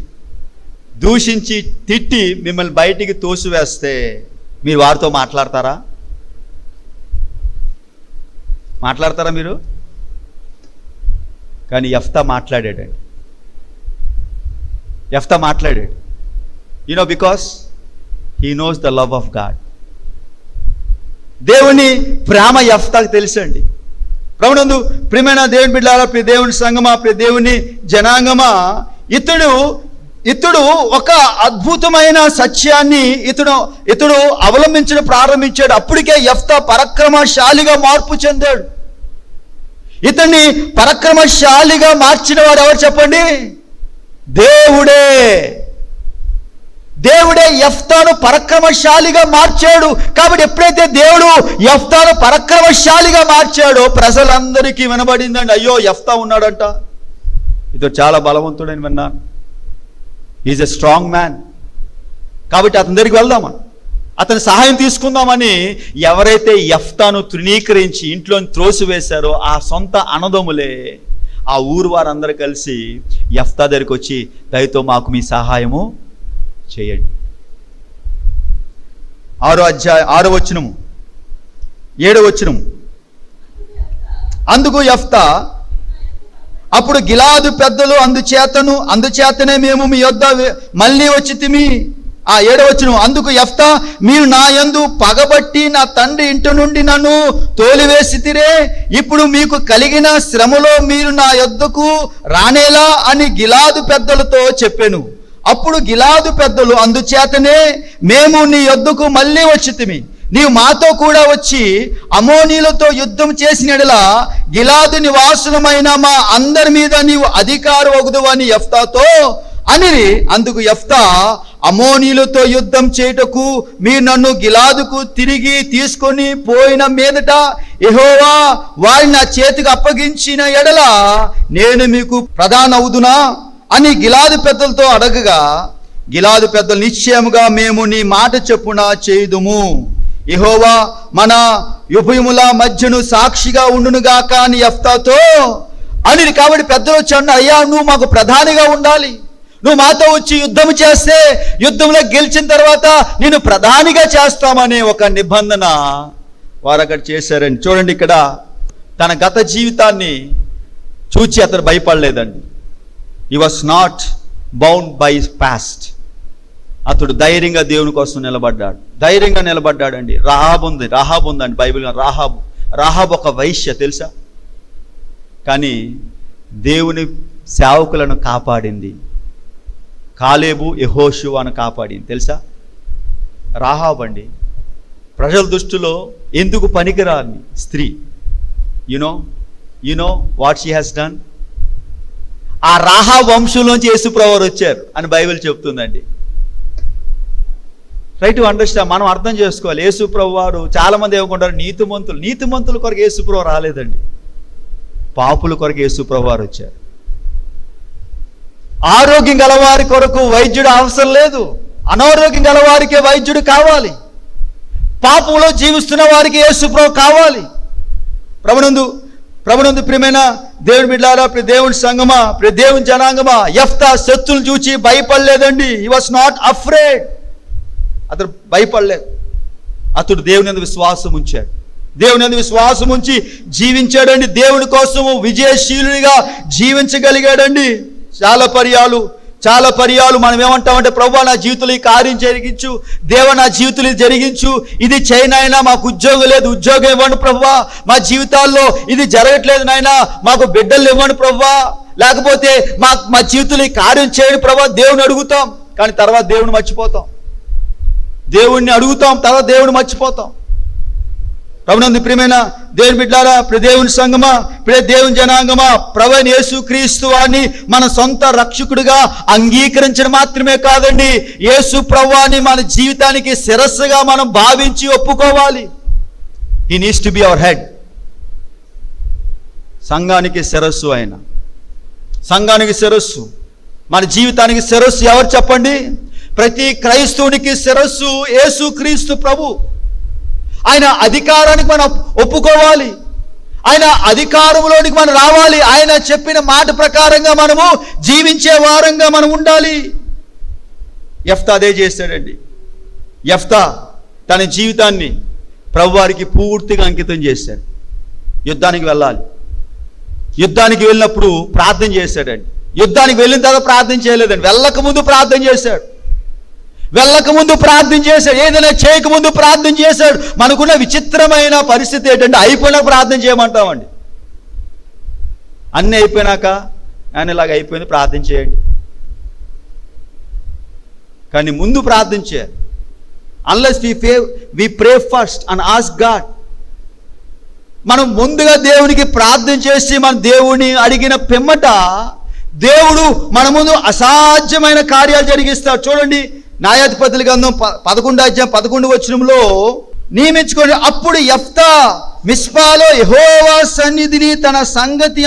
A: దూషించి తిట్టి మిమ్మల్ని బయటికి తోసివేస్తే మీరు వారితో మాట్లాడతారా? మీరు? కానీ యెఫ్తా మాట్లాడాడు. Because he knows the love of God. దేవుని ప్రేమ యెఫ్తాకు తెలుసండి. ప్రభునందు ప్రియమైన దేవుని బిడ్డలారా, ప్రియ దేవుని సంగమా, ప్రియ దేవుని జనాంగమా, ఇతడు ఒక అద్భుతమైన సత్యాన్ని ఇతడు అవలంబించడం ప్రారంభించాడు. అప్పటికే యెఫ్తా పరాక్రమశాలిగా మార్పు చెందాడు. ఇతన్ని పరాక్రమశాలిగా మార్చిన వాడు ఎవరు చెప్పండి? దేవుడే యెఫ్తాను పరాక్రమశాలిగా మార్చాడు. కాబట్టి ఎప్పుడైతే దేవుడు యెఫ్తాను పరాక్రమశాలిగా మార్చాడో ప్రజలందరికీ వినబడిందండి, అయ్యో యెఫ్తా ఉన్నాడంట, ఇతడు చాలా బలవంతుడని విన్నాను, ఈజ్ ఎ స్ట్రాంగ్ మ్యాన్. కాబట్టి అతని దగ్గరికి వెళ్దామని, అతని సహాయం తీసుకుందామని ఎవరైతే యెఫ్తాను తృణీకరించి ఇంట్లో త్రోసివేశారో ఆ సొంత అన్నదమ్ములే ఆ ఊరు వారందరూ కలిసి యెఫ్తా దగ్గరికి వచ్చి, దయతో మాకు మీ సహాయము చేయండి. 6వ వచనము 7వ వచనము. అందుకు యెఫ్తా, అప్పుడు గిలాదు పెద్దలు అందుచేతనే మేము మీ యొద్ద మళ్ళీ వచ్చితిమి. 7వ వచనం. అందుకు యెఫ్తా, మీరు నా యందు పగబట్టి నా తండ్రి ఇంటి నుండి నన్ను తోలివేసితిరే, ఇప్పుడు మీకు కలిగిన శ్రమలో మీరు నా యొద్దకు రానేలా అని గిలాదు పెద్దలతో చెప్పెను. అప్పుడు గిలాదు పెద్దలు, అందుచేతనే మేము నీ యొద్దకు మళ్ళీ వచ్చితిమి, నీవు మాతో కూడా వచ్చి అమోనీలతో యుద్ధం చేసిన యెడల గిలాదు నివాసులమైన మా అందరి మీద నీవు అధికారం వగుదువు అని యెఫ్తాతో అనిరి. అందుకు యెఫ్తా, అమోనీలతో యుద్ధం చేయుటకు మీరు నన్ను గిలాదుకు తిరిగి తీసుకొని పోయిన మీదట యెహోవా వారిని నా చేతికి అప్పగించిన యెడల నేను మీకు ప్రధానవుదునా అని గిలాదు పెద్దలతో అడగగా, గిలాదు పెద్దలు, నిశ్చయముగా మేము నీ మాట చెప్పున చేయుదుము, యెహోవా మన ఉభయముల మధ్యను సాక్షిగా ఉండునుగాక అని యెఫ్తాతో అని. కాబట్టి పెద్దలు వచ్చి, అయ్యా నువ్వు మాకు ప్రధానిగా ఉండాలి, నువ్వు మాతో వచ్చి యుద్ధం చేస్తే యుద్ధంలో గెలిచిన తర్వాత నేను ప్రధానిగా చేస్తామనే ఒక నిబంధన వారు అక్కడ చేశారని చూడండి. ఇక్కడ తన గత జీవితాన్ని చూచి అతను భయపడలేదండి. He was not bound by past. అతడు ధైర్యంగా దేవుని కోసం నిలబడ్డాడు, ధైర్యంగా నిలబడ్డాడండి. రాహాబు ఉందండి బైబిల్. రాహాబు ఒక వైశ్య తెలుసా, కానీ దేవుని సేవకులను కాపాడింది. కాలేబు యెహోషువను కాపాడింది తెలుసా. రాహాబు అండి ప్రజల దృష్టిలో ఎందుకు పనికిరాని స్త్రీ. You know what she has done. ఆ రాహాబు వంశంలోంచి యేసుప్రభు వచ్చారు అని బైబిల్ చెప్తుందండి. Right to understand. మనం అర్థం చేసుకోవాలి. యేసుప్రభు వారు చాలామంది ఏమనుకుంటారు, నీతిమంతుల కొరకు యేసుప్రభు రాలేదండి, పాపుల కొరకు యేసుప్రభు వారు వచ్చారు. ఆరోగ్యం గలవారి కొరకు వైద్యుడు అవసరం లేదు, అనారోగ్యం గలవారికే వైద్యుడు కావాలి. పాపంలో జీవిస్తున్న వారికి యేసుప్రభు కావాలి. ప్రభునందు ప్రియమైన దేవుని బిడ్డలారా, దేవుని సంగమా, దేవుని జనాంగమా, యెఫ్తా శత్రువులు చూచి భయపడలేదండి. He was not afraid. అతడు భయపడలేదు. అతడు దేవుని యందు విశ్వాసం ఉంచాడు, దేవుని యందు విశ్వాసం ఉంచి జీవించాడండి. దేవుని కోసము విజయశీలుడిగా జీవించగలిగాడండి. చాలా పర్యాలు మనం ఏమంటామంటే, ప్రభువా నా జీవితంలో ఈ కార్యం జరిగించు, దేవ నా జీవితంలో జరిగించు, ఇది చేయనైనా, మాకు ఉద్యోగం లేదు, ఉద్యోగం ఇవ్వండి ప్రభువా, మా జీవితాల్లో ఇది జరగట్లేదు నాయనా, మాకు బిడ్డలు ఇవ్వండి ప్రభువా, లేకపోతే మా జీవితంలో ఈ కార్యం చేయండి ప్రభువా దేవుని అడుగుతాం. కానీ తర్వాత దేవుని మర్చిపోతాం. దేవుణ్ణి అడుగుతాం, తర్వాత దేవుని మర్చిపోతాం. ప్రభునందు ప్రియమైన దేవుని బిడ్డలారా, దేవుని సంగమా, దేవుని జనాంగమా, ప్రభువైన యేసుక్రీస్తు వారిని మన సొంత రక్షకుడిగా అంగీకరించడం మాత్రమే కాదండి, యేసు ప్రభువాని మన జీవితానికి శిరస్సుగా మనం భావించి ఒప్పుకోవాలి. He needs to be our head. సంఘానికి శిరస్సు ఆయన, సంఘానికి శిరస్సు, మన జీవితానికి శిరస్సు ఎవరు చెప్పండి? ప్రతి క్రైస్తవునికి శిరస్సు యేసుక్రీస్తు ప్రభు. ఆయన అధికారానికి మనం ఒప్పుకోవాలి, ఆయన అధికారంలోనికి మనం రావాలి, ఆయన చెప్పిన మాట ప్రకారంగా మనము జీవించే వారంగా మనం ఉండాలి. యెఫ్తా అదే చేశాడండి. యెఫ్తా తన జీవితాన్ని ప్రభువారికి పూర్తిగా అంకితం చేశాడు. యుద్ధానికి వెళ్ళాలి, యుద్ధానికి వెళ్ళినప్పుడు ప్రార్థన చేశాడండి. యుద్ధానికి వెళ్ళిన తర్వాత ప్రార్థన చేయలేదండి, వెళ్ళకముందు ప్రార్థన చేశాడు. ఏదైనా చేయకముందు ప్రార్థన చేశాడు. మనకున్న విచిత్రమైన పరిస్థితి ఏంటంటే, అయిపోయినాక ప్రార్థన చేయమంటామండి. అన్నీ అయిపోయినాక ఆయన ఇలాగ అయిపోయింది ప్రార్థన చేయండి, కానీ ముందు ప్రార్థన చేయాలి. Unless we pray first and ask God. మనం ముందుగా దేవునికి ప్రార్థన చేసి మన దేవుని అడిగిన పిమ్మట దేవుడు మన ముందు అసాధ్యమైన కార్యాలు జరిగిస్తాడు. చూడండి, న్యాయాధిపతుల గ్రంథం 11:11 నియమించుకొని, అప్పుడు యెఫ్తా మిస్పాలో యెహోవా సన్నిధిని తన సంగతి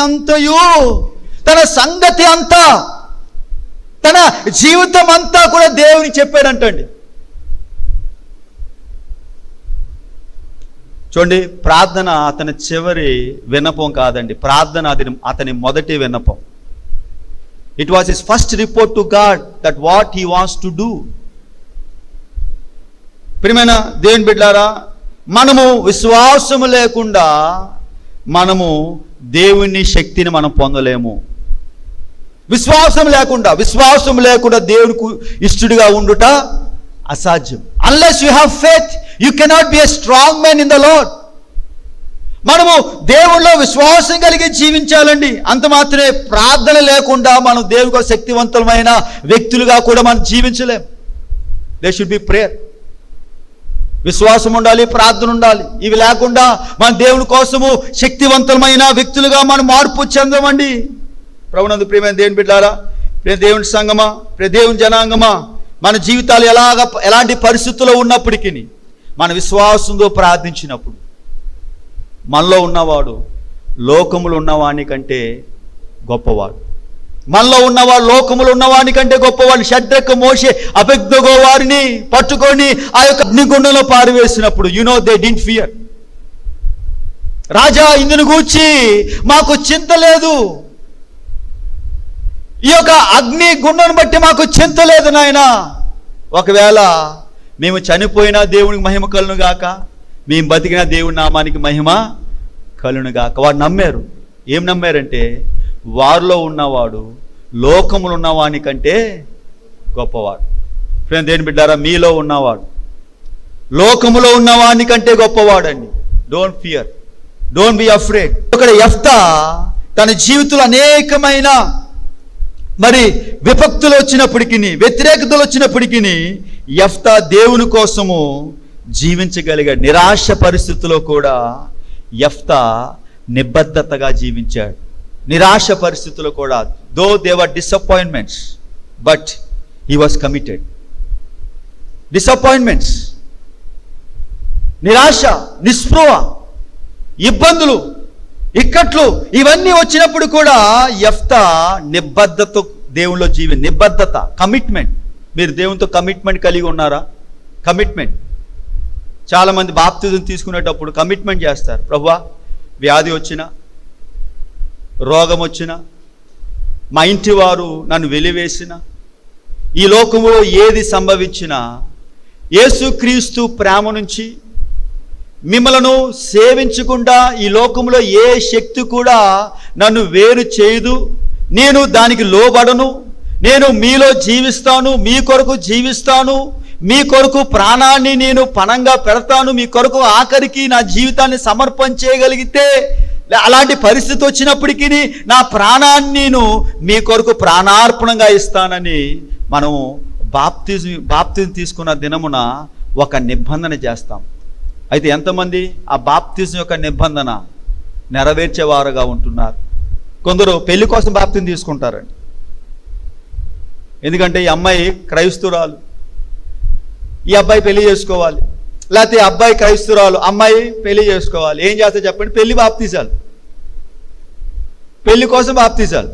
A: అంతా తన జీవితం అంతా కూడా దేవుని చెప్పాడంటండి. చూడండి, ప్రార్థన అతని చివరి విన్నపం కాదండి, ప్రార్థన అతని మొదటి విన్నపం. It was his first report to God that what he wants to do. ప్రియమైన దేవుని బిడ్డలారా, మనము విశ్వాసము లేకుండా మనము దేవుని శక్తిని మనం పొందలేము. విశ్వాసం లేకుండా దేవునికి ఇష్టడుగా ఉండుట అసాధ్యం. Unless you have faith you cannot be a strong man in the lord. మనము దేవుళ్ళో విశ్వాసం కలిగి జీవించాలండి. అంత మాత్రమే. ప్రార్థన లేకుండా మనం దేవునికి శక్తివంతమైన వ్యక్తులుగా కూడా మనం జీవించలేం. They should be prayer. విశ్వాసం ఉండాలి, ప్రార్థన ఉండాలి. ఇవి లేకుండా మన దేవుని కోసము శక్తివంతమైన వ్యక్తులుగా మనం మార్పు చెందమండి. ప్రభునందు ప్రియమైన దేవుని బిడ్డలారా, ప్రియ దేవుని సంగమా, ప్రియ దేవుని జనాంగమా, మన జీవితాలు ఎలాంటి పరిస్థితుల్లో ఉన్నప్పటికీ మన విశ్వాసంతో ప్రార్థించినప్పుడు మనలో ఉన్నవాడు లోకములు ఉన్నవాని కంటే గొప్పవాడు. మనలో ఉన్నవాడు లోకములు ఉన్నవాని కంటే గొప్పవాడు. షడ్రకు మోషే అబేద్నెగో వారిని పట్టుకొని ఆ యొక్క అగ్నిగుండంలో పారివేసినప్పుడు దే డింట్ ఫియర్. రాజా, ఇందును గూర్చి మాకు చింత లేదు, ఈ యొక్క అగ్ని గుండెను బట్టి మాకు చింత లేదు నాయన. ఒకవేళ మేము చనిపోయినా దేవునికి మహిమ కలును గాక, మేము బతికిన దేవుని నామానికి మహిమ కలును గాక. వారు నమ్మారు. ఏం నమ్మారంటే, వారిలో ఉన్నవాడు లోకములు ఉన్నవాని కంటే గొప్పవాడు. ఫ్రెండ్, దేని బిడ్డారా, మీలో ఉన్నవాడు లోకములో ఉన్నవాని కంటే గొప్పవాడండి. Don't fear, don't be afraid. ఇక్కడ యెఫ్తా తన జీవితంలో అనేకమైన విపక్తులు వచ్చినప్పటికీ, వ్యతిరేకతలు వచ్చినప్పటికీ యెఫ్తా దేవుని కోసము జీవించగలిగాడు. నిరాశ పరిస్థితుల్లో కూడా యెఫ్తా నిబద్ధతగా జీవించాడు. నిరాశ పరిస్థితుల్లో కూడా, though they were disappointments, but he was committed. Disappointments, నిరాశ, నిస్పృహ, ఇబ్బందులు, ఇక్కట్లు ఇవన్నీ వచ్చినప్పుడు కూడా యెఫ్తా నిబద్ధత, దేవునిలో నిబద్ధత, కమిట్మెంట్. మీరు దేవునితో కమిట్మెంట్ కలిగి ఉన్నారా? కమిట్మెంట్. చాలామంది బాప్తిజం తీసుకునేటప్పుడు కమిట్మెంట్ చేస్తారు. ప్రభువా, వ్యాధి వచ్చినా, రోగం వచ్చినా, మా ఇంటి వారు నన్ను వెలివేసిన, ఈ లోకములో ఏది సంభవించినా యేసుక్రీస్తు ప్రేమ నుంచి మిమ్మలను సేవించకుండా ఈ లోకంలో ఏ శక్తి కూడా నన్ను వేరు చేయదు. నేను దానికి లోబడను. నేను మీలో జీవిస్తాను, మీ కొరకు జీవిస్తాను, మీ కొరకు ప్రాణాన్ని నేను పణంగా పెడతాను, మీ కొరకు ఆఖరికి నా జీవితాన్ని సమర్పణ చేయగలిగితే, అలాంటి పరిస్థితి వచ్చినప్పటికీ నా ప్రాణాన్ని నేను మీ కొరకు ప్రాణార్పణంగా ఇస్తానని మనము బాప్తిజం తీసుకున్న దినమున ఒక నిబంధన చేస్తాం. అయితే ఎంతమంది ఆ బాప్తిజం యొక్క నిబంధన నెరవేర్చేవారుగా ఉంటున్నారు? కొందరు పెళ్లి కోసం బాప్తిజం తీసుకుంటారండి. ఎందుకంటే ఈ అమ్మాయి క్రైస్తురాలు, ఈ అబ్బాయి పెళ్లి చేసుకోవాలి, లేకపోతే అబ్బాయి క్రైస్తురాలు, అమ్మాయి పెళ్లి చేసుకోవాలి. ఏం చేస్తే చెప్పండి? పెళ్లి బాప్తిజాలు, పెళ్లి కోసం బాప్తిజాలు.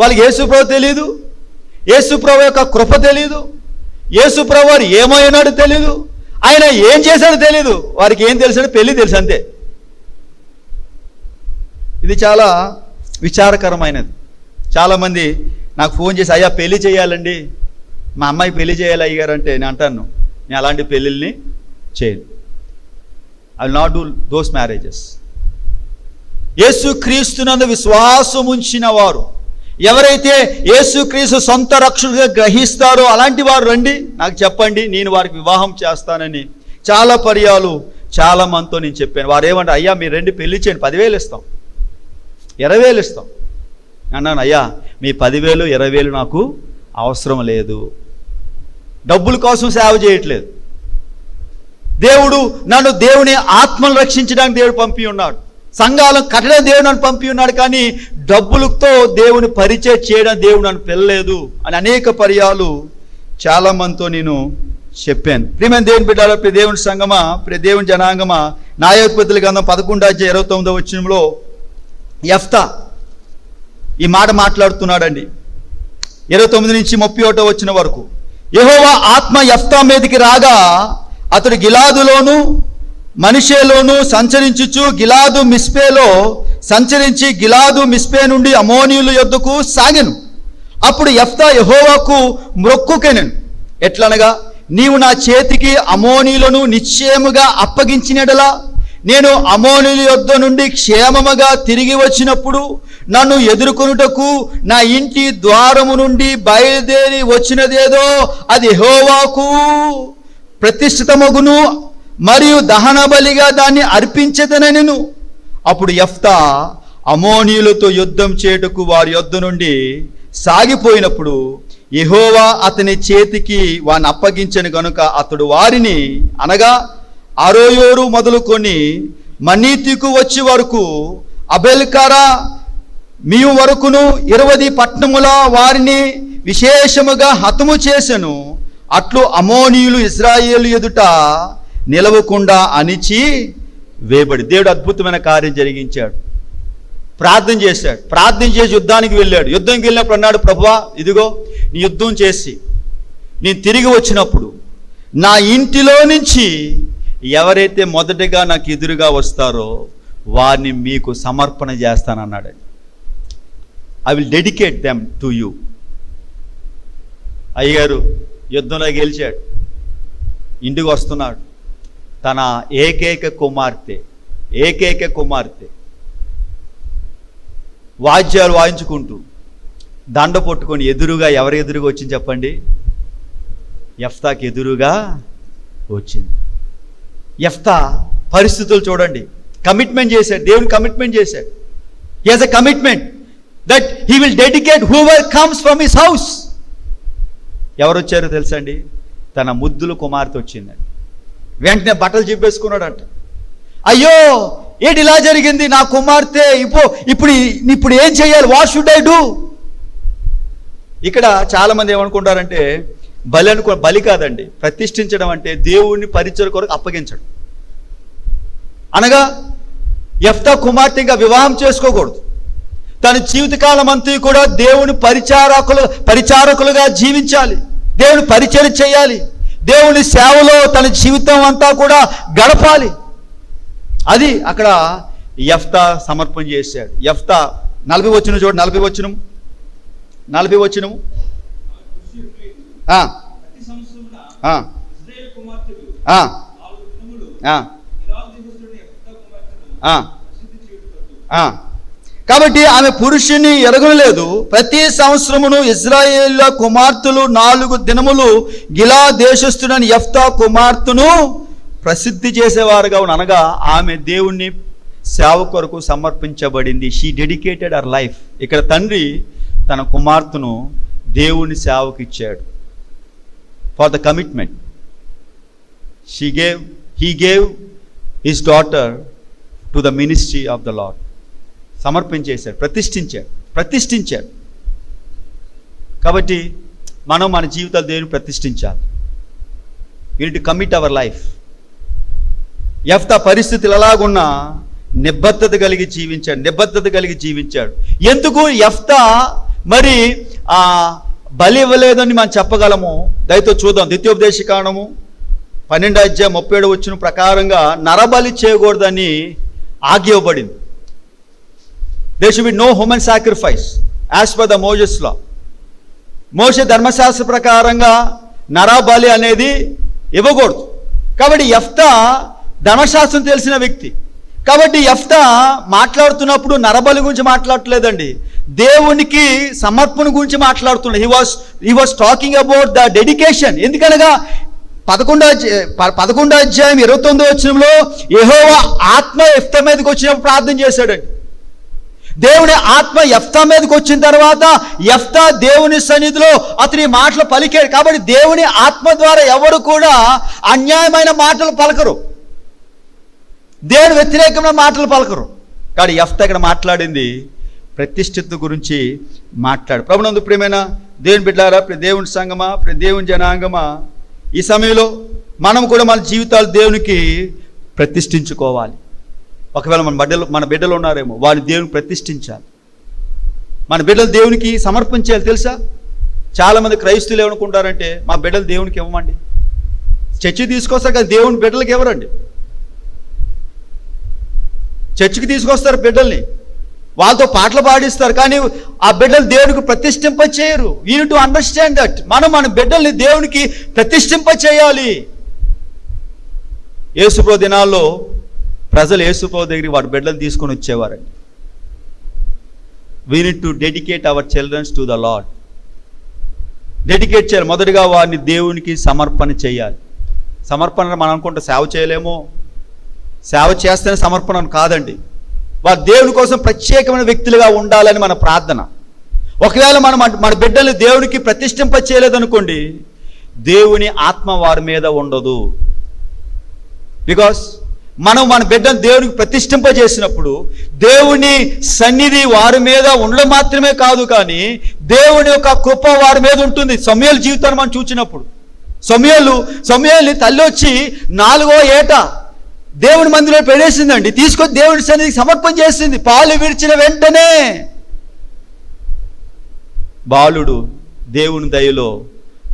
A: వాళ్ళకి యేసుప్రభు తెలియదు, యేసుప్రభు యొక్క కృప తెలియదు, యేసుప్రభు వారు ఏమైనాడు తెలియదు, ఆయన ఏం చేశాడో తెలియదు. వారికి ఏం తెలుసాడో పెళ్లి తెలుసు, అంతే. ఇది చాలా విచారకరమైనది. చాలామంది నాకు ఫోన్ చేసి, అయ్యా పెళ్లి చేయాలండి, మా అమ్మాయి పెళ్లి చేయాలి అయ్యారంటే నేను అంటాను, నేను అలాంటి పెళ్ళిళ్ళని చేయను. I will not do those marriages. యేసుక్రీస్తునందు విశ్వాసం ఉంచిన వారు, ఎవరైతే యేసుక్రీస్తు సొంత రక్షకుడిగా గ్రహిస్తారో అలాంటి వారు రండి, నాకు చెప్పండి, నేను వారికి వివాహం చేస్తానని చాలా పర్యాలు చాలా మందితో నేను చెప్పాను. వారు ఏమంటే, అయ్యా మీరు రండి పెళ్లి చేయండి, 10,000 ఇస్తాం, 20,000 ఇస్తాం అన్నాను. అయ్యా మీ 10,000 20,000 నాకు అవసరం లేదు, డబ్బుల కోసం సేవ చేయట్లేదు. దేవుడు నన్ను దేవుని ఆత్మను రక్షించడానికి దేవుడు పంపి ఉన్నాడు, సంఘాలను కట్టడం దేవుడు నన్ను పంపి ఉన్నాడు, కానీ డబ్బులతో దేవుని పరిచయం చేయడం దేవుడు నన్ను పిల్లలేదు అని అనేక పర్యాలు చాలా మందితో నేను చెప్పాను. ప్రియమైన దేవుని బిడ్డలారా, ప్రియ దేవుని సంగమా, ప్రియ దేవుని జనాంగమా, న్యాయోపతుల గ్రంథం 11:29 వచనంలో యెఫ్తా ఈ మాట మాట్లాడుతున్నాడండి. 29 నుంచి 31 వచనం వరకు. యెహోవా ఆత్మ యెఫ్తా మీదకి రాగా అతడు గిలాదులోను మనషేలోను సంచరించుచు గిలాదు మిస్పేలో సంచరించి గిలాదు మిస్పే నుండి అమోనీయుల యొద్దకు సాగెను. అప్పుడు యెఫ్తా యెహోవాకు మ్రొక్కుకెనెను. ఎట్లనగా, నీవు నా చేతికి అమోనీయులను నిశ్చయముగా అప్పగించినడలా నేను అమోనీయుల యొద్ద నుండి క్షేమముగా తిరిగి వచ్చినప్పుడు నన్ను ఎదుర్కొనుటకు నా ఇంటి ద్వారము నుండి బయలుదేరి వచ్చినదేదో అది యెహోవాకు ప్రతిష్ఠితమగును, మరియు దహన బలిగా దాన్ని అర్పించదనెను. అప్పుడు యెఫ్తా అమోనీయులతో యుద్ధం చేయుటకు వారి యొద్ద నుండి సాగిపోయినప్పుడు యెహోవా అతని చేతికి వారిని అప్పగించెను గనుక అతడు వారిని, అనగా అరోయోరు మొదలుకొని మనీతికు వచ్చి వరకు అబెల్కరా మీయు వరకును 20 పట్టణముల వారిని విశేషముగా హతము చేసెను. అట్లు అమోనీయులు ఇశ్రాయేలు ఎదుట నిలవకుండా అణిచి వేయబడి. దేవుడు అద్భుతమైన కార్యం జరిగించాడు. ప్రార్థన చేశాడు. ప్రార్థన చేసి యుద్ధానికి వెళ్ళాడు. యుద్ధానికి వెళ్ళినప్పుడు అన్నాడు, ప్రభువా ఇదిగో నీ యుద్ధం చేసి నేను తిరిగి వచ్చినప్పుడు నా ఇంటిలో నుంచి ఎవరైతే మొదటగా నాకు ఎదురుగా వస్తారో వారిని మీకు సమర్పణ చేస్తానన్నాడు. I will dedicate them to you. అయ్యగారు యుద్ధంలో గెలిచాడు. ఇంటికి వస్తున్నాడు. తన ఏకైక కుమార్తె వాద్యాలు వాయించుకుంటూ దండ పట్టుకొని ఎదురుగా ఎవరు ఎదురుగా వచ్చింది చెప్పండి? యెఫ్తాకి ఎదురుగా వచ్చింది. యెఫ్తా పరిస్థితులు చూడండి. కమిట్మెంట్ చేశాడు. దేవుని కమిట్మెంట్ చేశాడు. He has a commitment that he will dedicate whoever comes from his house. ఎవరు వచ్చారో తెలుసండి? తన ముద్దుల కుమార్తె వచ్చిందండి. వెంటనే బట్టలు చెప్పేసుకున్నాడంట. అయ్యో ఏంటి ఇలా జరిగింది? నా కుమార్తె ఇప్పుడు ఏం చేయాలి? What should I do? ఇక్కడ చాలామంది ఏమనుకుంటారంటే బలి కాదండి. ప్రతిష్ఠించడం అంటే దేవుణ్ణి పరిచయ కొరకు అప్పగించడం. అనగా యెఫ్తా కుమార్తె ఇంకా వివాహం చేసుకోకూడదు. తన జీవితకాలం అంతా కూడా దేవుని పరిచారకులుగా జీవించాలి. దేవుని పరిచయం చేయాలి. దేవుని సేవలో తన జీవితం అంతా కూడా గడపాలి. అది అక్కడ యెఫ్తా సమర్పణ చేశాడు. యెఫ్తా 40 వచనం చూడండి. 40 వచనము కాబట్టి ఆమె పురుషుని ఎరగలేదు. ప్రతి సంవత్సరమును ఇశ్రాయేలు కుమార్తెలు 4 దినములు గిలా దేశస్థుడని యెఫ్తా కుమార్తెను ప్రసిద్ధి చేసేవారుగా అనగా ఆమె దేవుణ్ణి సేవ కొరకు సమర్పించబడింది. She dedicated her life. ఇక్కడ తండ్రి తన కుమార్తెను దేవుని సేవకు ఇచ్చాడు. For the commitment he gave his daughter to the ministry of the Lord. సమర్పించేశాడు, ప్రతిష్ఠించాడు. కాబట్టి మనం మన జీవితాలు దేవుని ప్రతిష్ఠించాలి. we need to commit our life. యెఫ్తా పరిస్థితులు ఎలాగున్నా నిబద్ధత కలిగి జీవించాడు. ఎందుకు యెఫ్తా మరి బలి ఇవ్వలేదని మనం చెప్పగలము? దయతో చూద్దాం. ద్వితీయోపదేశకాండము 12:37 ప్రకారంగా నరబలి చేయకూడదని ఆజ్ఞ ఇవ్వబడింది. There should be no human sacrifice as per the Moses law. మోషే ధర్మశాస్త్ర ప్రకారంగా నరబలి అనేది ఇవ్వకూడదు. కాబట్టి యెఫ్తా ధర్మశాస్త్రం తెలిసిన వ్యక్తి. కాబట్టి యెఫ్తా మాట్లాడుతున్నప్పుడు నరబలి గురించి మాట్లాడట్లేదండి, దేవునికి సమర్పణ గురించి మాట్లాడుతున్నాడు. He was talking about the dedication. ఎందుకనగా 11వ అధ్యాయం 29వ వచనంలో యెహోవా ఆత్మ యెఫ్తా మీదకి వచ్చినప్పుడు ప్రార్థన చేశాడండి. దేవుని ఆత్మ యెఫ్తా మీదకి వచ్చిన తర్వాత యెఫ్తా దేవుని సన్నిధిలో అతని మాటలు పలికాడు. కాబట్టి దేవుని ఆత్మ ద్వారా ఎవరు కూడా అన్యాయమైన మాటలు పలకరు, దేవుని వ్యతిరేకమైన మాటలు పలకరు. కానీ యెఫ్తా ఇక్కడ మాట్లాడింది ప్రతిష్ఠిత గురించి మాట్లాడు. ప్రభునందు ప్రియమైన దేవుని బిడ్డలారా, దేవుని సంగమా, దేవుని జనాంగమా, ఈ సమయంలో మనం కూడా మన జీవితాలు దేవునికి ప్రతిష్ఠించుకోవాలి. ఒకవేళ మన బిడ్డలు ఉన్నారేమో, వారిని దేవునికి ప్రతిష్ఠించాలి. మన బిడ్డలు దేవునికి సమర్పించాలి. తెలుసా, చాలామంది క్రైస్తువులు ఏమనుకుంటారంటే మా బిడ్డలు దేవునికి ఇవ్వమండి, చర్చి తీసుకొస్తారు కదా దేవుని బిడ్డలకి ఎవరండి. చర్చికి తీసుకొస్తారు బిడ్డల్ని, వాళ్ళతో పాటలు పాడిస్తారు, కానీ ఆ బిడ్డలు దేవునికి ప్రతిష్ఠింప చేయరు. You need to understand that. మనం మన బిడ్డల్ని దేవునికి ప్రతిష్ఠింప చేయాలి. యేసుప్రభు దినాల్లో ప్రజలు యేసుప్రభు దగ్గరికి వాడి బిడ్డలను తీసుకొని వచ్చేవారండి. We need to dedicate our childrens to the Lord. Dedicate చేయాలి. మొదటిగా వారిని దేవునికి సమర్పణ చేయాలి. సమర్పణ మనం అనుకుంటే సేవ చేయలేమో, సేవ చేస్తేనే సమర్పణ కాదండి. వారు దేవుని కోసం ప్రత్యేకమైన వ్యక్తులుగా ఉండాలని మన ప్రార్థన. ఒకవేళ మనం మన బిడ్డల్ని దేవునికి ప్రతిష్ఠింప చేయలేదనుకోండి, దేవుని ఆత్మ వారి మీద ఉండదు. బికాస్ మనం మన బిడ్డను దేవునికి ప్రతిష్ఠింప చేసినప్పుడు దేవుని సన్నిధి వారి మీద ఉండడం మాత్రమే కాదు, కానీ దేవుని యొక్క కృప వారి మీద ఉంటుంది. సమూయేలు జీవితాన్ని మనం చూసినప్పుడు సమూయేలుని తల్లి వచ్చి 4వ ఏట దేవుని మందిరంలో పెడేసిందండి. తీసుకొని దేవుని సన్నిధికి సమర్పణ చేసింది. పాలు విడిచిన వెంటనే బాలుడు దేవుని దయలో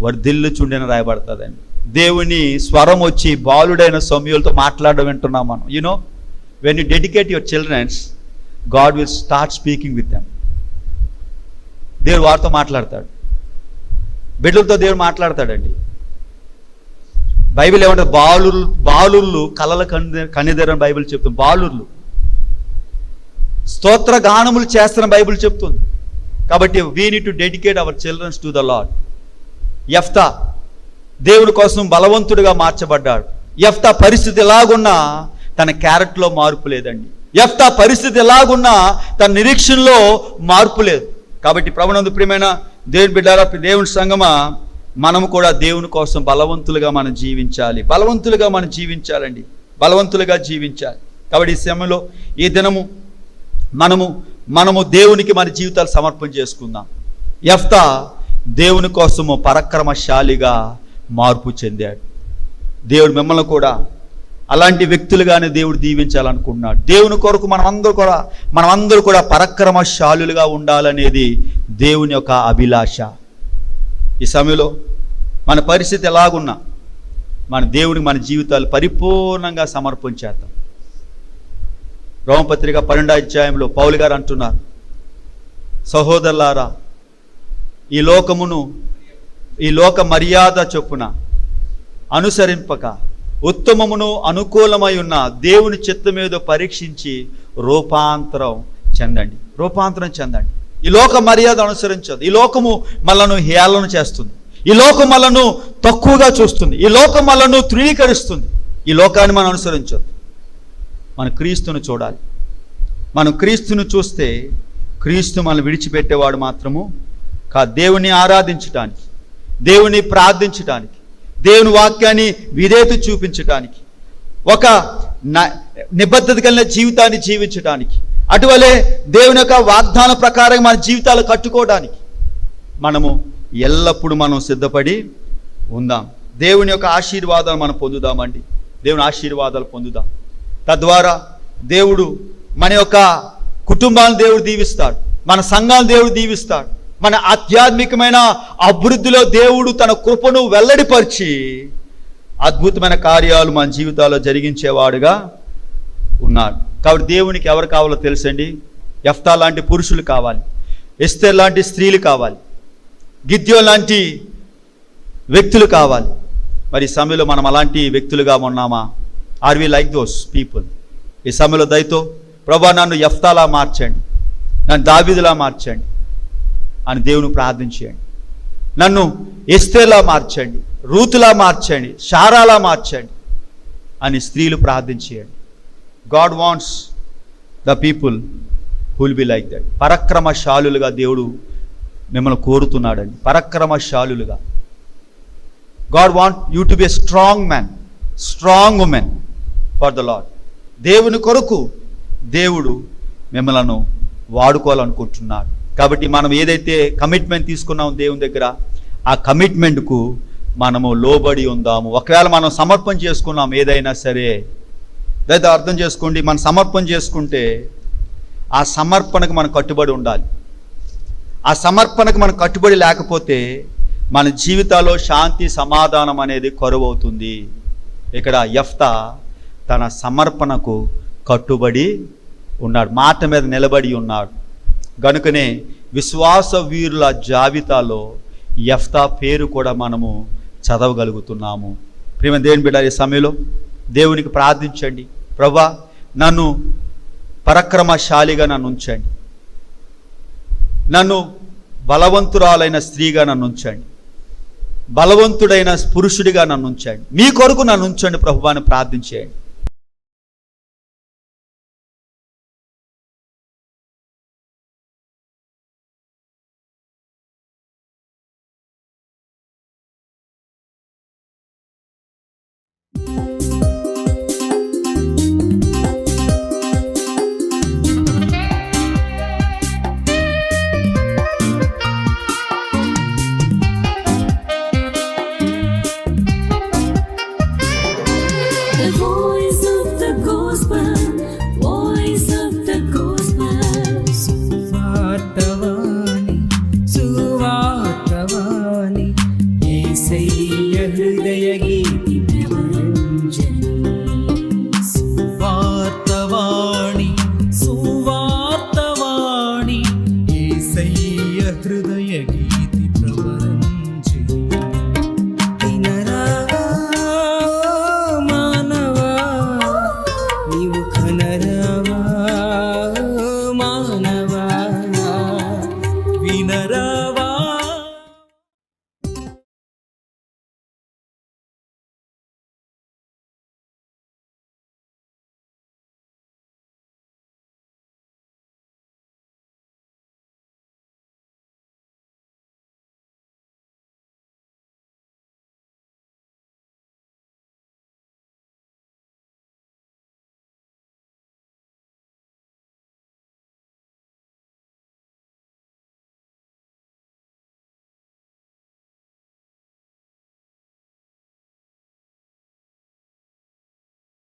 A: వర్ధిల్లుచుండెన రాయబడుతుందండి. దేవుని స్వరం వచ్చి బాలుడైన సమూయేలుతో మాట్లాడడం వింటున్నాం మనం. You know, when you dedicate your childrens, God will start speaking with them. దేవుడు వారితో మాట్లాడతాడు, బిడ్డలతో దేవుడు మాట్లాడతాడండి. బైబిల్ ఏమంటే బాలుర్లు కలల కనిదెరని బైబిల్ చెప్తుంది. బాలుర్లు స్తోత్ర గానములు చేస్తున్న బైబిల్ చెప్తుంది. కాబట్టి we need to dedicate our childrens to the Lord. యెఫ్తా దేవుని కోసం బలవంతుడిగా మార్చబడ్డాడు. యెఫ్తా పరిస్థితి ఎలాగున్నా తన క్యారెక్టర్లో మార్పు లేదండి. యెఫ్తా పరిస్థితి ఎలాగున్నా తన నిరీక్షణలో మార్పు లేదు. కాబట్టి ప్రభునందు ప్రియమైన దేవుని బిడ్డలారా, దేవుని సంగమా, మనము కూడా దేవుని కోసం బలవంతులుగా మనం జీవించాలి. బలవంతులుగా మనం జీవించాలండి, బలవంతులుగా జీవించాలి. కాబట్టి ఈ సమయంలో ఈ దినము మనము దేవునికి మన జీవితాలు సమర్పణ చేసుకుందాం. యెఫ్తా దేవుని కోసము పరాక్రమశాలిగా మార్పు చెందాడు. దేవుడు మిమ్మల్ని కూడా అలాంటి వ్యక్తులుగానే దేవుడు దీవించాలనుకున్నాడు. దేవుని కొరకు మనమందరూ కూడా పరాక్రమశాలులుగా ఉండాలనేది దేవుని యొక్క అభిలాష. ఈ సమయంలో మన పరిస్థితి ఎలాగున్నా మన దేవునికి మన జీవితాలు పరిపూర్ణంగా సమర్పణ చేద్దాం. రోమపత్రిక 12వ అధ్యాయంలో పౌలు గారు అంటున్నారు, సహోదరులారా, ఈ లోక మర్యాద చొప్పున అనుసరింపక ఉత్తమమును అనుకూలమై ఉన్న దేవుని చిత్తమేదో పరీక్షించి రూపాంతరం చెందండి. ఈ లోక మర్యాద అనుసరించదు. ఈ లోకము మనలను హేళన చేస్తుంది. ఈ లోకం మనలను తక్కువగా చూస్తుంది. ఈ లోకం మనలను తృణీకరిస్తుంది. ఈ లోకాన్ని మనం అనుసరించదు. మన క్రీస్తును చూడాలి. మనం క్రీస్తును చూస్తే క్రీస్తు మనం విడిచిపెట్టేవాడు మాత్రము కాదు. దేవుని ఆరాధించటానికి, దేవుని ప్రార్థించటానికి, దేవుని వాక్యాన్ని విధేయత చూపించటానికి, ఒక నిబద్ధత కలిగిన జీవితాన్ని జీవించటానికి, అటువలే దేవుని యొక్క వాగ్దాన ప్రకారం మన జీవితాలు కట్టుకోవడానికి మనము ఎల్లప్పుడూ మనం సిద్ధపడి ఉందాం. దేవుని యొక్క ఆశీర్వాదాలు మనం పొందుదామండి. దేవుని ఆశీర్వాదాలు పొందుదాం. తద్వారా దేవుడు మన యొక్క కుటుంబాలను దేవుడు దీవిస్తాడు, మన సంఘాలను దేవుడు దీవిస్తాడు. మన ఆధ్యాత్మికమైన అభివృద్ధిలో దేవుడు తన కృపను వెల్లడిపరిచి అద్భుతమైన కార్యాలు మన జీవితాల్లో జరిగించేవాడుగా ఉన్నాడు. కాబట్టి దేవునికి ఎవరు కావాలో తెలుసండి. యెఫ్తా లాంటి పురుషులు కావాలి, ఎస్తేర్ లాంటి స్త్రీలు కావాలి, గిద్యోను లాంటి వ్యక్తులు కావాలి. మరి ఈ సమయంలో మనం అలాంటి వ్యక్తులుగా ఉన్నామా? Are we like those people? ఈ సమయంలో దయతో ప్రభువా, నన్ను యెఫ్తాలా మార్చండి, నన్ను దావీదులా మార్చండి అని దేవుని ప్రార్థించేయండి. నన్ను ఎస్తేర్లా మార్చండి, రూతులా మార్చండి, శారాలా మార్చండి అని స్త్రీలు ప్రార్థించేయండి. God wants the people who will be like that. పరాక్రమశాలులుగా దేవుడు మిమ్మల్ని కోరుతున్నాడండి. పరాక్రమశాలులుగా. God want you to be a strong man, strong woman for the Lord. దేవుని కొరకు దేవుడు మిమ్మల్ని వాడుకోవాలనుకుంటున్నాడు. కాబట్టి మనం ఏదైతే కమిట్మెంట్ తీసుకున్నామో దేవుని దగ్గర, ఆ కమిట్మెంట్కు మనము లోబడి ఉందాము. ఒకవేళ మనం సమర్పణ చేసుకున్నాం ఏదైనా సరే, దయతో అర్థం చేసుకోండి, మనం సమర్పణ చేసుకుంటే ఆ సమర్పణకు మనం కట్టుబడి ఉండాలి. ఆ సమర్పణకు మనం కట్టుబడి లేకపోతే మన జీవితాల్లో శాంతి సమాధానం అనేది కరువవుతుంది. ఇక్కడ యెఫ్తా తన సమర్పణకు కట్టుబడి ఉన్నాడు, మాట మీద నిలబడి ఉన్నాడు. గనుకనే విశ్వాస వీరుల జాబితాలో యెఫ్తా పేరు కూడా మనము చదవగలుగుతున్నాము. ప్రియమైన దేవుని బిడ్డ, ఈ సమయంలో దేవునికి ప్రార్థించండి. ప్రభువా, నన్ను పరాక్రమశాలిగా నన్ను ఉంచండి, నన్ను బలవంతురాలైన స్త్రీగా నన్ను ఉంచండి, బలవంతుడైన పురుషుడిగా నన్ను ఉంచండి, మీ కొరకు నన్ను ఉంచండి ప్రభువా అని ప్రార్థించేయండి.
B: The voice of the gospel, voice of the gospel.
C: సువార్తవాణి సువార్తవాణి యేసయ్య హృదయ